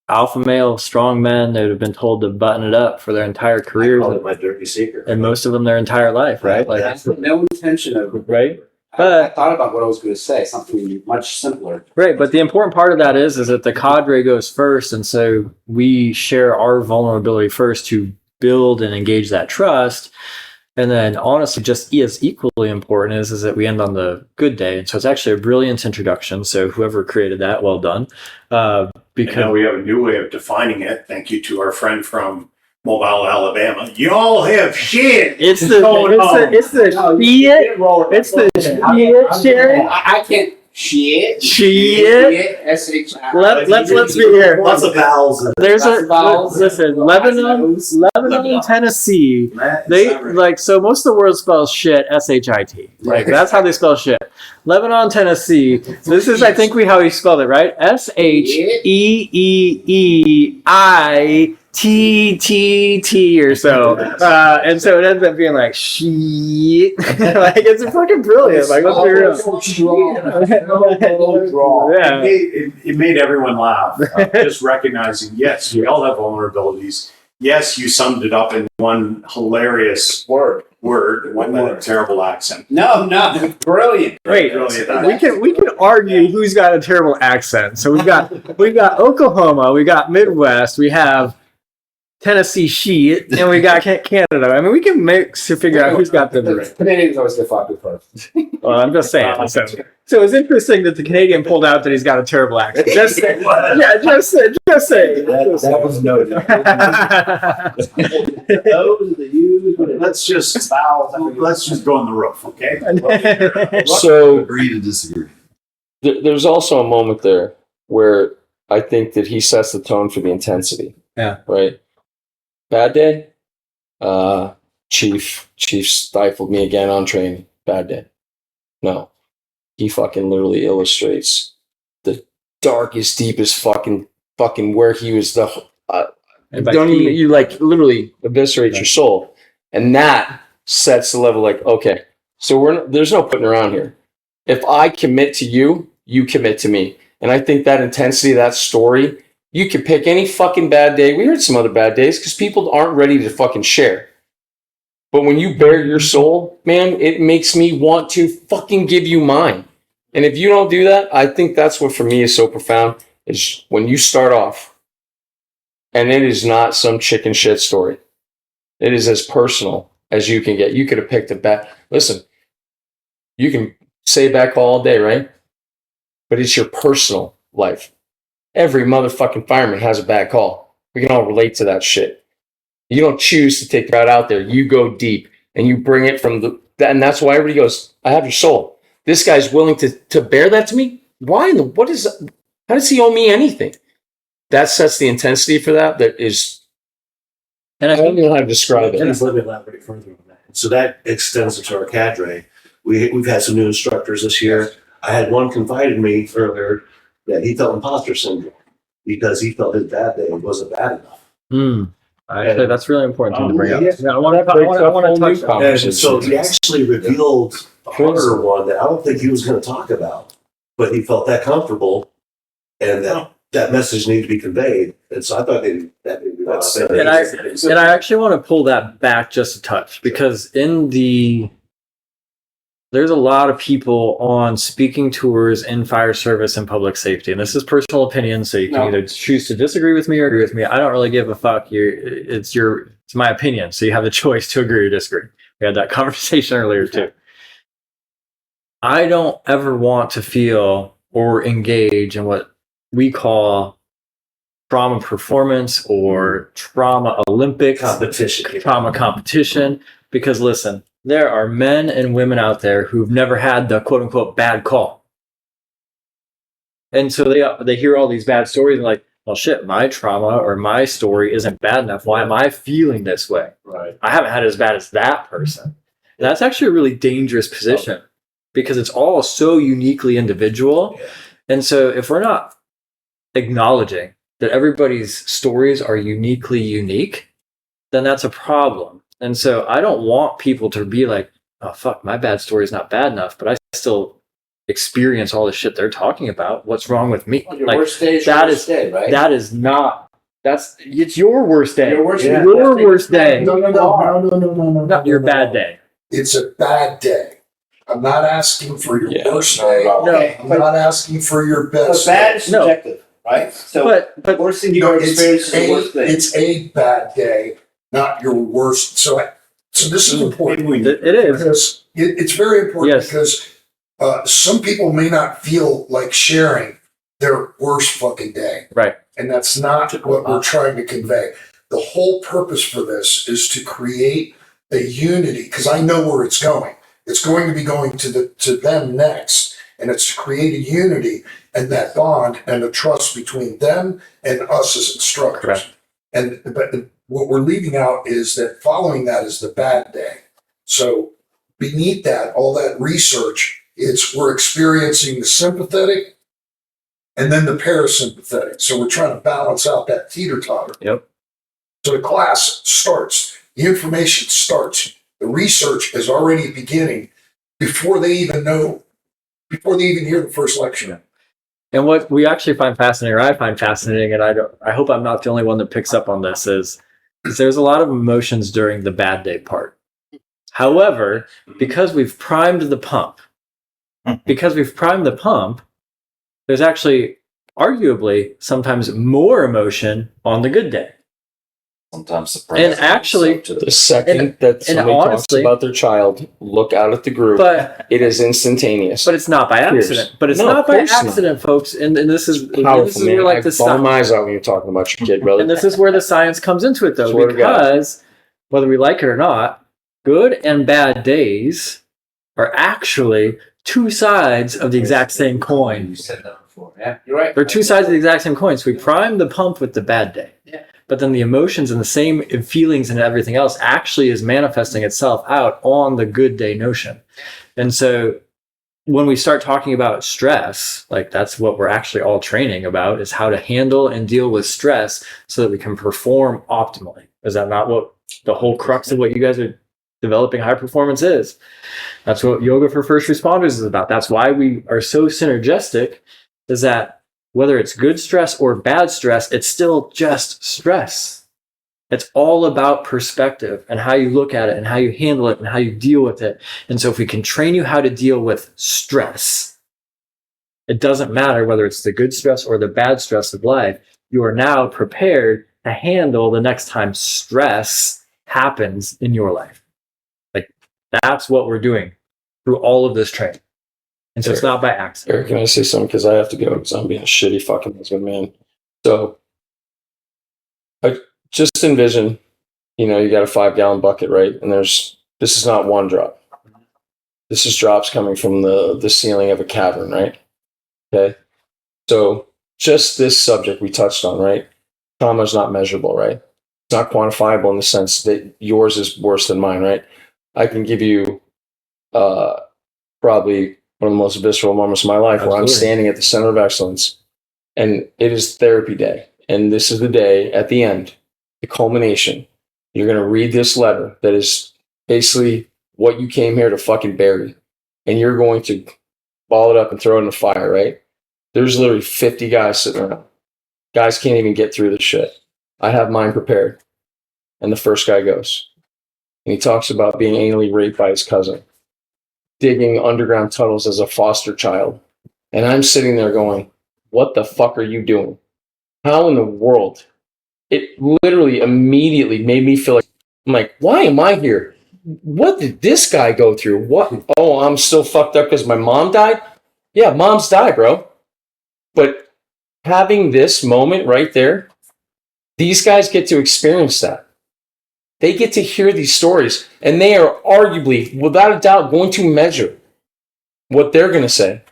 alpha male strong men that have been told to button it up for their entire I careers call it my dirty secret. and most of them their entire life, right? Like, That's no intention of right? I thought about what I was going to say, something much simpler. Right, but the important part of that is that the cadre goes first, and so we share our vulnerability first to build and engage that trust. And then honestly, just as equally important is that we end on the good day. And so it's actually a brilliant introduction. So whoever created that, well done. And Because now we have a new way of defining it. Thank you to our friend from Mobile, Alabama. Y'all have shit. it's the shit sharing. I can't shit. Shit. S-H-I. Let's be here. Lots of vowels. In There's Lots of vowels. listen, Lebanon, Tennessee. They like so most of the world spells shit shit. Like that's how they spell shit. Lebanon, Tennessee. This is I think how he spelled it, right? SHEEEITTT or so. And so it ends up being like shit. Like it's fucking brilliant. Like let's be real. Yeah. It made everyone laugh. Just recognizing, yes, we all have vulnerabilities. Yes, you summed it up in one hilarious word with a terrible accent. No, brilliant. Wait, Brilliant. we can argue who's got a terrible accent. So we've got Oklahoma, we got Midwest, we have Tennessee shit, and we got Canada. I mean, we can figure out who's got the. Canadians always get fucked with first. Well, I'm just saying. So it's interesting that the Canadian pulled out that he's got a terrible accent. Just say. Yeah, just say. That was noted. Let's just go on the roof, okay? So Agree to disagree. there's also a moment there where I think that he sets the tone for the intensity. Yeah. Right. Bad day. Chief stifled me again on training. Bad day. No. He fucking literally illustrates the darkest, deepest fucking where he was the don't even you like literally eviscerate your soul. And that sets the level like, okay, so there's no putting around here. If I commit to you, you commit to me. And I think that intensity, that story, you could pick any fucking bad day. We heard some other bad days because people aren't ready to fucking share. But when you bare your soul, man, it makes me want to fucking give you mine. And if you don't do that, I think that's what for me is so profound is when you start off and it is not some chicken shit story. It is as personal as you can get. You could have picked a bad, listen, you can say back all day, right? But it's your personal life. Every motherfucking fireman has a bad call. We can all relate to that shit. You don't choose to take that out there. You go deep and you bring it from and that's why everybody goes, I have your soul. This guy's willing to bear that to me? Why how does he owe me anything? That sets the intensity for that is, and I don't know how to describe it. Let me elaborate further on that. So that extends into our cadre. We've had some new instructors this year. I had one confide in me earlier that he felt imposter syndrome because he felt his bad day wasn't bad enough. Actually, that's really important to bring up. Yeah. Yeah, I want to touch on And so he actually revealed a harder one that I don't think he was going to talk about, but he felt that comfortable and that message needed to be conveyed. And so I thought that made me want to say that. And I actually want to pull that back just a touch because there's a lot of people on speaking tours in fire service and public safety. And this is personal opinion, so you can either choose to disagree with me or agree with me. I don't really give a fuck. It's my opinion. So you have the choice to agree or disagree. We had that conversation earlier too. I don't ever want to feel or engage in what we call trauma performance or trauma Olympics, trauma competition. Because listen, there are men and women out there who've never had the quote unquote bad call. And so they hear all these bad stories and like, well, shit, my trauma or my story isn't bad enough. Why am I feeling this way? Right. I haven't had it as bad as that person. And that's actually a really dangerous position because it's all so uniquely individual. Yeah. And so if we're not acknowledging that everybody's stories are uniquely unique, then that's a problem. And so I don't want people to be like, oh, fuck, my bad story is not bad enough, but I still experience all the shit they're talking about. What's wrong with me? Your Like, worst day is that your worst day, right? That is not, it's your worst day. Your worst day. Your worst day. No, Not your bad day. It's a bad day. I'm not asking for your Yeah, worst no, day. no. Okay, I'm not asking for your but best bad day. is subjective, right? So But the worst thing you No, ever experienced is the worst thing. it's a bad day, not your worst. So this is important. it is. Because it's very important Yes. because some people may not feel like sharing their worst fucking day. Right. And that's not what we're trying to convey. The whole purpose for this is to create a unity, because I know where it's going. It's going to be going to them next. And it's to create a unity and that bond and a trust between them and us as instructors. Correct. But what we're leaving out is that following that is the bad day. So beneath that, all that research, we're experiencing the sympathetic and then the parasympathetic. So we're trying to balance out that teeter-totter. Yep. So the class starts, the information starts, the research is already beginning before they even hear the first lecture. And what we actually find fascinating, or I find fascinating, and I hope I'm not the only one that picks up on this, is there's a lot of emotions during the bad day part. However, because we've primed the pump, there's actually arguably sometimes more emotion on the good day. Sometimes the And actually, The second that somebody honestly, talks about their child, look out at the group. but It is instantaneous. it's not by accident. But it's No, not of by course not. accident, folks. And this is Powerful, this is man. where I like the ball science, my eyes out when you're talking about your kid, brother. and this is where the science comes into it, though, Swear to God. because whether we like it or not, good and bad days are actually two sides of the exact same coin. You said that before. Yeah, you're right. They're two sides of the exact same coin. So we prime the pump with the bad day. Yeah. But then the emotions and the same feelings and everything else actually is manifesting itself out on the good day notion. And so when we start talking about stress, like that's what we're actually all training about, is how to handle and deal with stress so that we can perform optimally. Is that not what the whole crux of what you guys are developing high performance is? That's what yoga for first responders is about. That's why we are so synergistic, is that whether it's good stress or bad stress, it's still just stress. It's all about perspective and how you look at it and how you handle it and how you deal with it. And so if we can train you how to deal with stress, it doesn't matter whether it's the good stress or the bad stress of life. You are now prepared to handle the next time stress happens in your life. Like, that's what we're doing through all of this training. And so it's not by accident. Eric, can I say something? Because I have to go because I'm being a shitty fucking husband, man. So I just envision, you got a 5-gallon bucket, right? And this is not one drop. This is drops coming from the ceiling of a cavern, right? Okay. So just this subject we touched on, right? Trauma is not measurable, right? It's not quantifiable in the sense that yours is worse than mine, right? I can give you probably one of the most visceral moments of my life where I'm standing at the center of excellence, and it is therapy day. And this is the day at the end, the culmination. You're going to read this letter that is basically what you came here to fucking bury. And you're going to ball it up and throw it in the fire, right? There's literally 50 guys sitting around. Guys can't even get through this shit. I have mine prepared. And the first guy goes. And he talks about being anally raped by his cousin, digging underground tunnels as a foster child. And I'm sitting there going, what the fuck are you doing? How in the world? It literally immediately made me feel like, I'm like, why am I here? What did this guy go through? What? Oh, I'm still fucked up because my mom died? Yeah, moms die, bro. But having this moment right there These guys get to experience that. They get to hear these stories, and they are arguably, without a doubt, going to measure what they're going to say.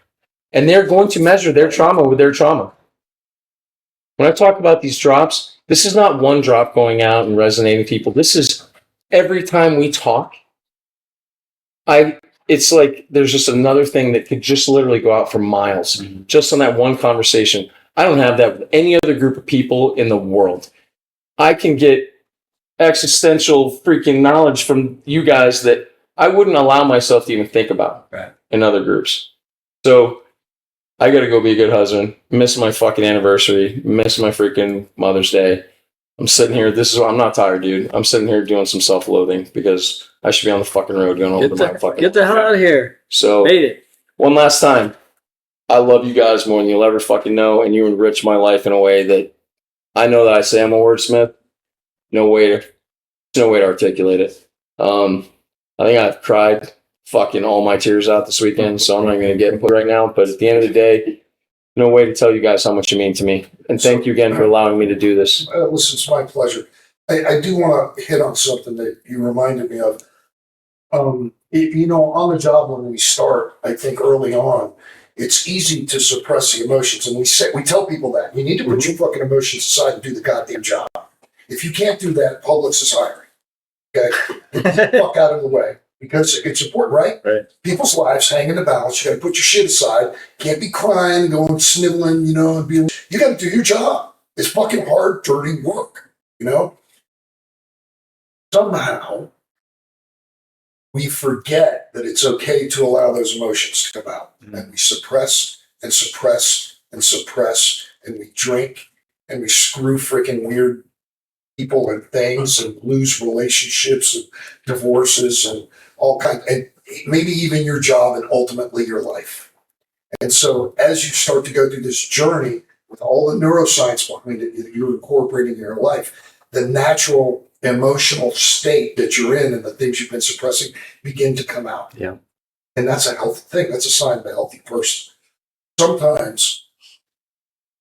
And they're going to measure their trauma with their trauma. When I talk about these drops, this is not one drop going out and resonating with people. This is every time we talk, it's like there's just another thing that could just literally go out for miles, just on that one conversation. I don't have that with any other group of people in the world. I can get existential freaking knowledge from you guys that I wouldn't allow myself to even think about in other groups. So I got to go be a good husband. Miss my fucking anniversary. Miss my freaking Mother's Day. I'm sitting here. I'm not tired, dude. I'm sitting here doing some self-loathing because I should be on the fucking road going over my fucking. Get the hell out of here. So, Made it. One last time. I love you guys more than you'll ever fucking know, and you enrich my life in a way that I know that I say I'm a wordsmith. No way to articulate it. I think I've cried fucking all my tears out this weekend, so I'm not going to get input right now. But at the end of the day, no way to tell you guys how much you mean to me. And thank you again for allowing me to do this. Listen, it's my pleasure. I do want to hit on something that you reminded me of. On the job when we start, I think early on, it's easy to suppress the emotions. And we tell people that. You need to put your fucking emotions aside and do the goddamn job. If you can't do that, Publix is hiring. Okay? Get the fuck out of the way. Because it's important, right? Right. People's lives hang in the balance. You got to put your shit aside. Can't be crying, going sniveling, and being. You got to do your job. It's fucking hard, dirty work, Somehow, we forget that it's okay to allow those emotions to come out. And we suppress and suppress and suppress, and we drink and we screw freaking weird people and things and lose relationships and divorces and all kinds, and maybe even your job and ultimately your life. And so as you start to go through this journey with all the neuroscience behind it that you're incorporating in your life, the natural emotional state that you're in and the things you've been suppressing begin to come out. Yeah. And that's a healthy thing. That's a sign of a healthy person. Sometimes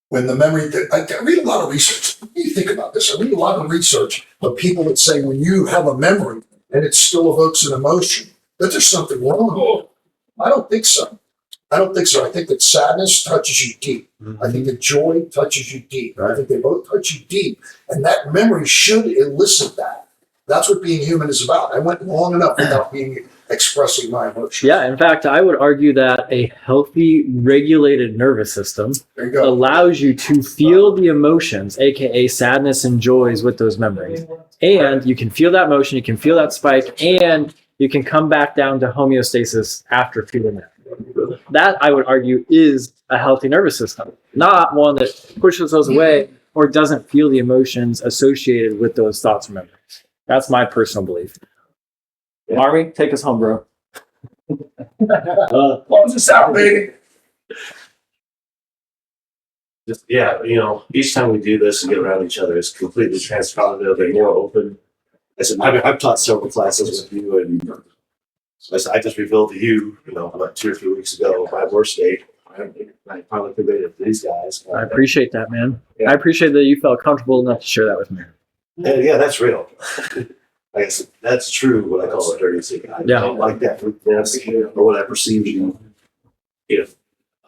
when the memory, I read a lot of research. You think about this. I read a lot of research of people that say when you have a memory and it still evokes an emotion, that there's something wrong. I don't think so. I think that sadness touches you deep. I think that joy touches you deep. I think they both touch you deep. And that memory should elicit that. That's what being human is about. I went long enough without expressing my emotions. Yeah, in fact, I would argue that a healthy, regulated nervous system allows you to feel the emotions, aka sadness and joys, with those memories. And you can feel that emotion, you can feel that spike, and you can come back down to homeostasis after feeling that. That, I would argue, is a healthy nervous system, not one that pushes those away or doesn't feel the emotions associated with those thoughts and memories. That's my personal belief. Yeah. Army, take us home, bro. Close this out, baby. Just, each time we do this and get around each other, it's completely transformative and more open. I said, I've taught several classes with you, and I just revealed to you, about 2 or 3 weeks ago, my worst state. I finally conveyed it to these guys. I appreciate that, man. Yeah. I appreciate that you felt comfortable enough to share that with me. And yeah, that's real. I guess that's true. What I call a dirty secret. I don't like that or what I perceive a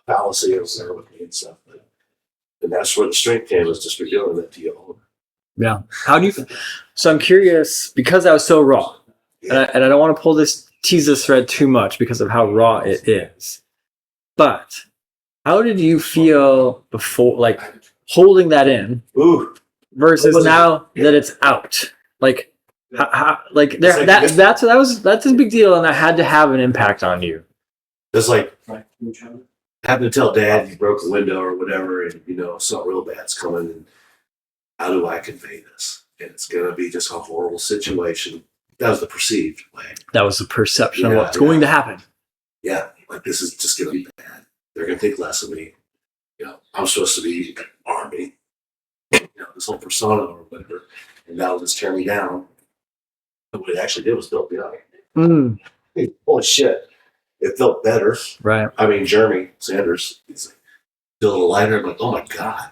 fallacy or whatever with me and stuff. And that's where the strength came, was just revealing that to you. Yeah. How do you? So I'm curious, because that was so raw, and I don't want to tease this thread too much because of how raw it is. But how did you feel before, like holding that in, versus now that it's out? Like, that's a big deal, and that had to have an impact on you. It's like having to tell Dad you broke a window or whatever, and something real bad's coming, and how do I convey this? And it's gonna be just a horrible situation. That was the perceived way. That was the perception of what's going to happen. Yeah, like this is just gonna be bad. They're gonna think less of me. I'm supposed to be Army. This whole persona or whatever, and that'll just tear me down. But what it actually did was build me up. Hey, holy shit. It felt better. Right. I mean, Jeremy Sanders, he's like, feel a little lighter. I'm like, oh my God.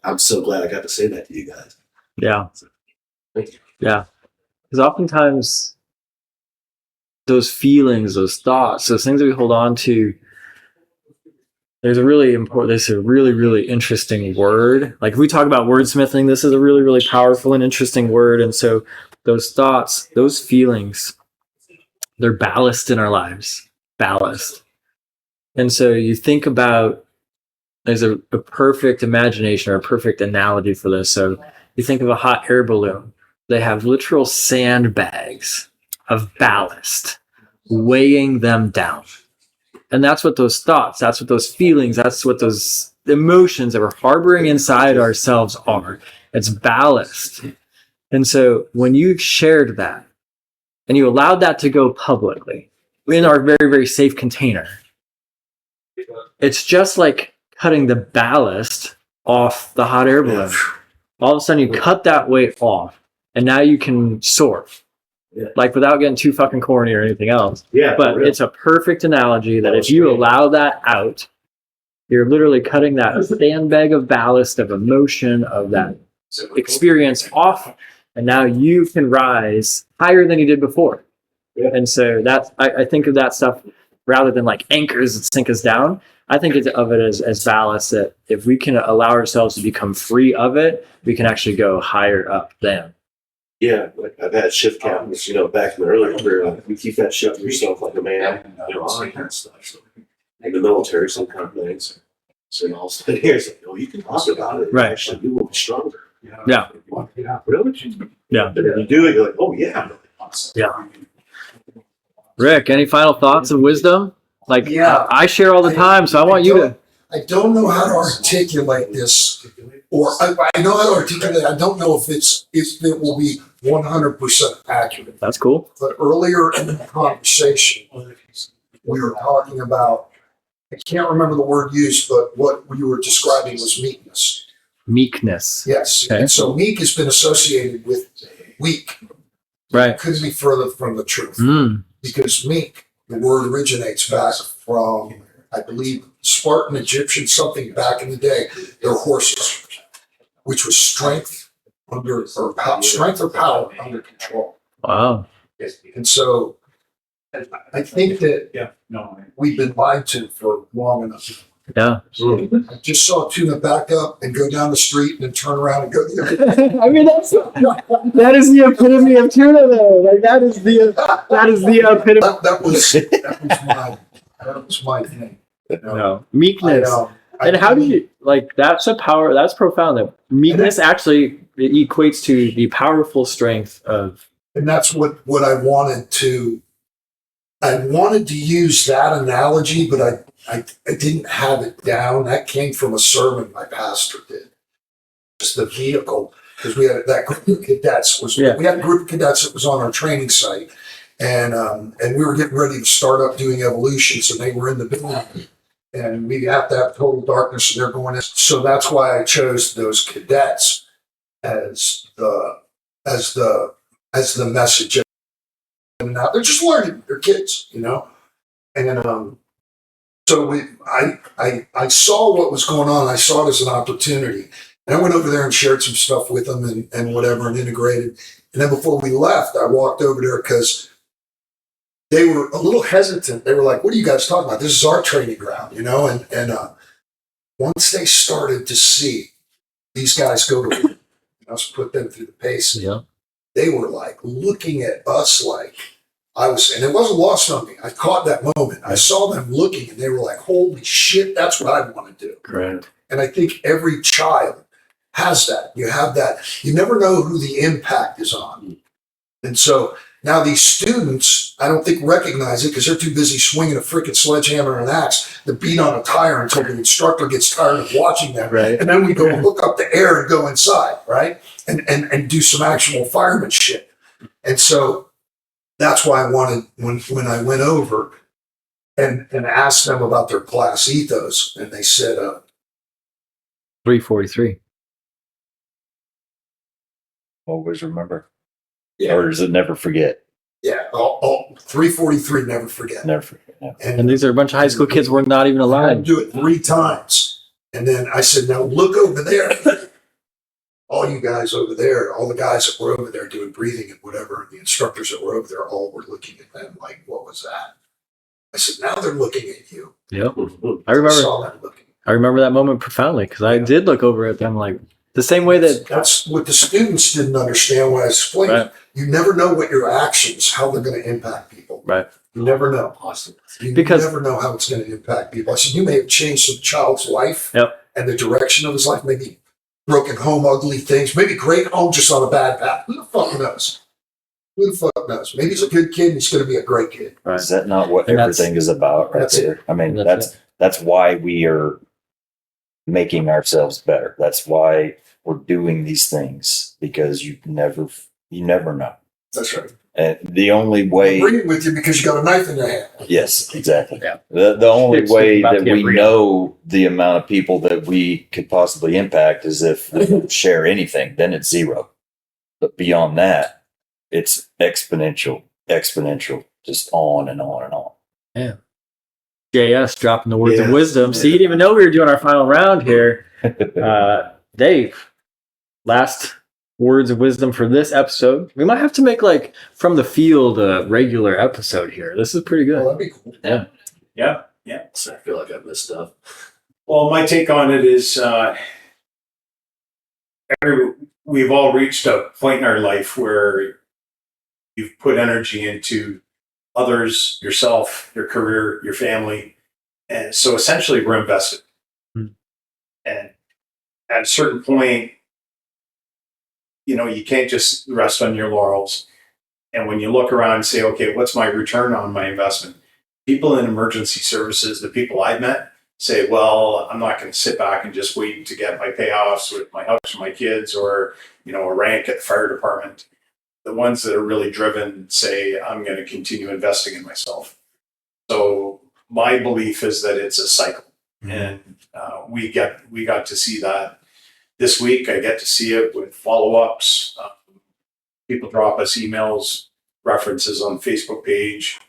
I'm so glad I got to say that to you guys. Yeah. Yeah. Because oftentimes those feelings, those thoughts, those things that we hold on to, there's a really really interesting word. Like if we talk about wordsmithing, this is a really, really powerful and interesting word. And so those thoughts, those feelings, they're ballast in our lives. Ballast. And so you think about, there's a perfect imagination or a perfect analogy for this. So you think of a hot air balloon. They have literal sandbags of ballast weighing them down. And that's what those thoughts, that's what those feelings, that's what those emotions that we're harboring inside ourselves are. It's ballast. And so when you shared that and you allowed that to go publicly in our very, very safe container, it's just like cutting the ballast off the hot air balloon. All of a sudden you cut that weight off and now you can soar. Yeah. Like without getting too fucking corny or anything else. Yeah. But it's a perfect analogy that if you allow that out, you're literally cutting that sandbag of ballast, of emotion, of that experience off. And now you can rise higher than you did before. Yeah. And so that's, I think of that stuff rather than like anchors that sink us down. I think of it as ballast, that if we can allow ourselves to become free of it, we can actually go higher up then. Yeah, like I've had shift captains, back in the early career, like you keep that shit to yourself like a man, all that kind of stuff. So in the military, some kind of things. So all of a sudden here, it's like, you can talk about it. Right. Actually, you will be stronger. Yeah. Really? Yeah. And then you do it, you're like, oh yeah. Yeah. Rick, any final thoughts of wisdom? Like, Yeah. I share all the time, so I want you to. I don't know how to articulate this, or I know how to articulate it. I don't know if it will be 100% accurate. That's cool. But earlier in the conversation, we were talking about, I can't remember the word used, but what you were describing was meekness. Meekness. Yes. Okay. And so meek has been associated with weak. Right. Couldn't be further from the truth. Because meek, the word originates back from, I believe, Spartan, Egyptian, something back in the day. Their horses, which was strength or power under control. Wow. And so I think that we've been lied to for long enough. Yeah. I just saw tuna back up and go down the street and then turn around and go the other. I mean, that is the epitome of tuna, though. Like that is the epitome. That was my thing. No, meekness. And how do you that's profound. That meekness actually equates to the powerful strength of. And that's what I wanted to. I wanted to use that analogy, but I didn't have it down. That came from a sermon my pastor did. Just the vehicle, because we had that group of cadets. We had a group of cadets that was on our training site, and we were getting ready to start up doing evolutions, and they were in the building, and we have to have total darkness, and they're going in. So that's why I chose those cadets as the message. And now they're just learning. They're kids, And so I saw what was going on. I saw it as an opportunity. And I went over there and shared some stuff with them and whatever and integrated. And then before we left, I walked over there because they were a little hesitant. They were like, what are you guys talking about? This is our training ground, And once they started to see these guys go to us put them through the paces, they were like looking at us like and it wasn't lost on me. I caught that moment. I saw them looking and they were like, holy shit, that's what I want to do. Correct. And I think every child has that. You have that. You never know who the impact is on. And so now these students, I don't think recognize it because they're too busy swinging a freaking sledgehammer and an axe to beat on a tire until the instructor gets tired of watching them. Right. And then we go hook up the air and go inside, right? And do some actual fireman shit. And so that's why I wanted, when I went over and asked them about their class ethos, and they said, 343. Always remember. Yeah. Or does it never forget? Yeah, 343, never forget. Never forget. No. And these are a bunch of high school kids who were not even I had alive. to do it 3 times. And then I said, now look over there. all you guys over there, all the guys that were over there doing breathing and whatever, and the instructors that were over there all were looking at them like, what was that? I said, now they're looking at you. Yep. I saw them looking. I remember that moment profoundly because I did look over at them like the same way that. That's what the students didn't understand when I explained Right. it. You never know what your actions, how they're going to impact people. Right. You never know. Awesome. You Because- never know how it's going to impact people. I said, you may have changed some child's life and the direction of his life, maybe broken home, ugly things, maybe great home, just on a bad path. Who the fuck knows? Who the fuck knows? Maybe he's a good kid and he's going to be a great kid. Right. Is that not what And that's- everything is about right that's there? I mean, That's that's why we are making ourselves better. That's why we're doing these things, because you never know. That's right. And the only way, Bring it with you because you got a knife in your hand. yes, exactly. Yeah. The only It's way about to that get we real. know the amount of people that we could possibly impact is if we don't share anything, then it's zero. But beyond that, it's exponential, just on and on and on. JS dropping the words of Yeah. wisdom. So you didn't even know we were doing our final round here. Dave, last words of wisdom for this episode. We might have to make like from the field a regular episode here. This is pretty Well, good. that'd be cool. Yeah. So I feel like I've missed stuff. Well, my take on it is we've all reached a point in our life where you've put energy into others, yourself, your career, your family. And so essentially we're invested. And at a certain point, you can't just rest on your laurels. And when you look around and say, okay, what's my return on my investment? People in emergency services, the people I've met, say, well, I'm not going to sit back and just wait to get my payoffs with my house or my kids or, a rank at the fire department. The ones that are really driven say, I'm going to continue investing in myself. So my belief is that it's a cycle. And we got to see that this week. I get to see it with follow-ups. People drop us emails, references on Facebook page.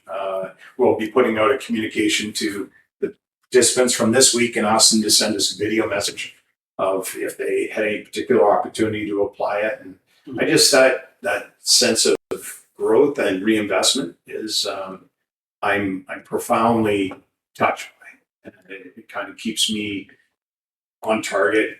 We'll be putting out a communication to the participants from this week and asking them to send us a video message of if they had any particular opportunity to apply it. And I just that sense of growth and reinvestment is I'm profoundly touched by, and it kind of keeps me on target.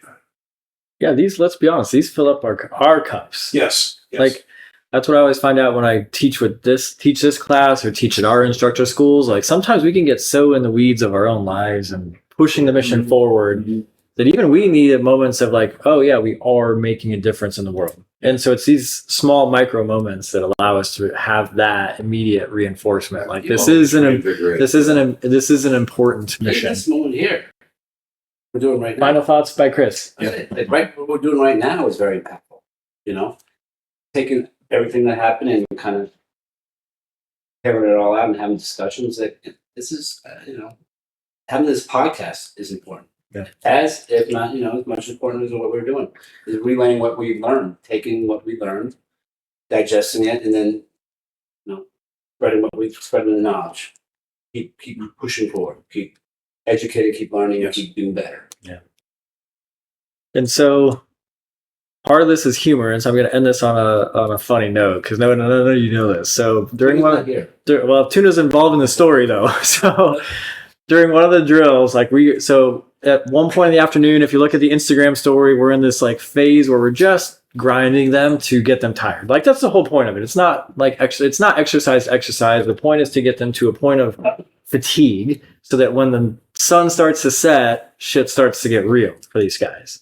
Yeah, let's be honest, these fill up our cups. Yes. Like that's what I always find out when I teach this class or teach at our instructor schools. Like sometimes we can get so in the weeds of our own lives and pushing the mission forward that even we need moments of like, oh yeah, we are making a difference in the world. And so it's these small micro moments that allow us to have that immediate reinforcement. Like this is an important mission. This moment here, we're doing right now. Final thoughts by Chris. Like what we're doing right now is very impactful. Taking everything that happened and kind of tearing it all out and having discussions. That this is, having this podcast is important. Yeah. As if not, as much important as what we're doing is relaying what we've learned, taking what we learned, digesting it, and then, spreading the knowledge. Keep pushing forward. Keep educating. Keep learning. And keep doing better. Yeah. And so part of this is humor, and so I'm going to end this on a funny note because no, you know this. So during Tuna's involved in the story though. So during one of the drills, at one point in the afternoon, if you look at the Instagram story, we're in this like phase where we're just grinding them to get them tired. Like that's the whole point of it. It's not like it's not exercise. The point is to get them to a point of fatigue so that when the sun starts to set, shit starts to get real for these guys.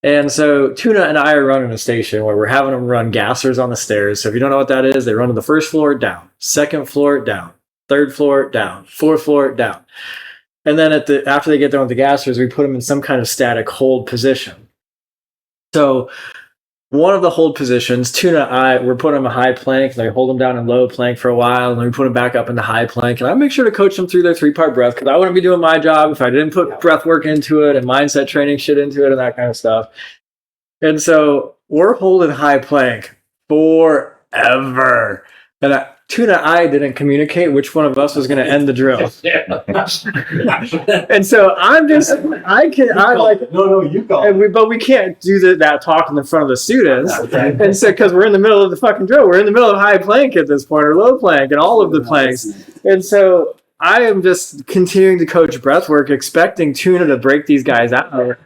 And so Tuna and I are running a station where we're having them run gassers on the stairs. So if you don't know what that is, they run to the first floor, down, second floor, down, third floor, down, fourth floor, down. And then after they get done with the gassers, we put them in some kind of static hold position. So one of the hold positions, Tuna, we're putting them in a high plank. They hold them down in low plank for a while, and then we put them back up into high plank. And I make sure to coach them through their 3-part breath because I wouldn't be doing my job if I didn't put breath work into it and mindset training shit into it and that kind of stuff. And so we're holding high plank forever. And Tuna and I didn't communicate which one of us was going to end the drill. And so I'm like, No, you go. but we can't do that talk in the front of the students. And so, because we're in the middle of the fucking drill, we're in the middle of high plank at this point, or low plank, and all of the planks. And so I am just continuing to coach breath work, expecting Tuna to break these guys out.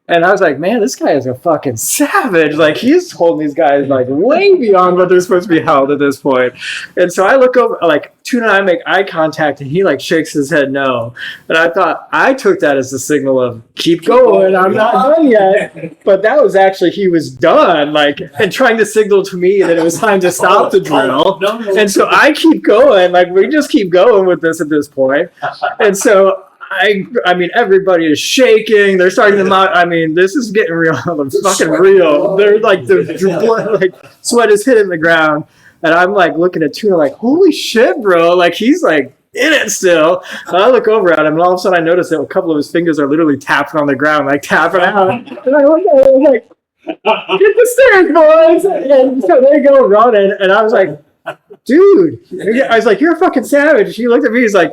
And I was like, man, this guy is a fucking savage. Like, he's holding these guys like way beyond what they're supposed to be held at this point. And so I look over, like, Tuna and I make eye contact, and he like shakes his head no. And I took that as a signal of keep going, I'm not done yet. But that was actually, he was done, like, and trying to signal to me that it was time to stop the drill. And so I keep going, like, we just keep going with this at this point. And so I mean, everybody is shaking. They're starting to mock. I mean, this is getting real. It's fucking real. They're like, the blood, like, sweat is hitting the ground. And I'm like looking at Tuna like, holy shit, bro. Like, he's like in it still. And I look over at him, and all of a sudden I notice that a couple of his fingers are literally tapping on the ground, like tapping out. And I look at him, I'm like, get the stairs, boys. And so they go running. And I was like, dude. I was like, you're a fucking savage. He looked at me, he's like,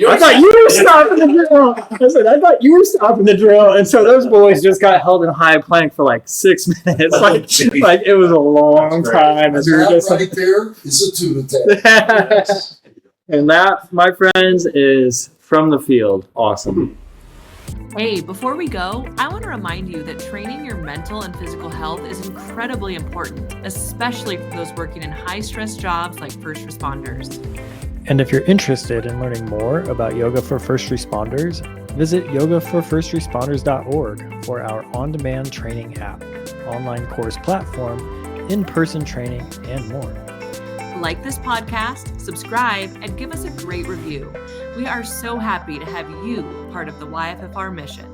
I thought you were stopping the drill. I said, I thought you were stopping the drill. And so those boys just got held in high plank for like 6 minutes. Like it was a long time. As we were just right there is a tuna tag. And that, my friends, is from the field. Awesome. Hey, before we go, I want to remind you that training your mental and physical health is incredibly important, especially for those working in high-stress jobs like first responders. And if you're interested in learning more about yoga for first responders, visit yogaforfirstresponders.org for our on-demand training app, online course platform, in-person training, and more. Like this podcast, subscribe, and give us a great review. We are so happy to have you part of the YFFR mission.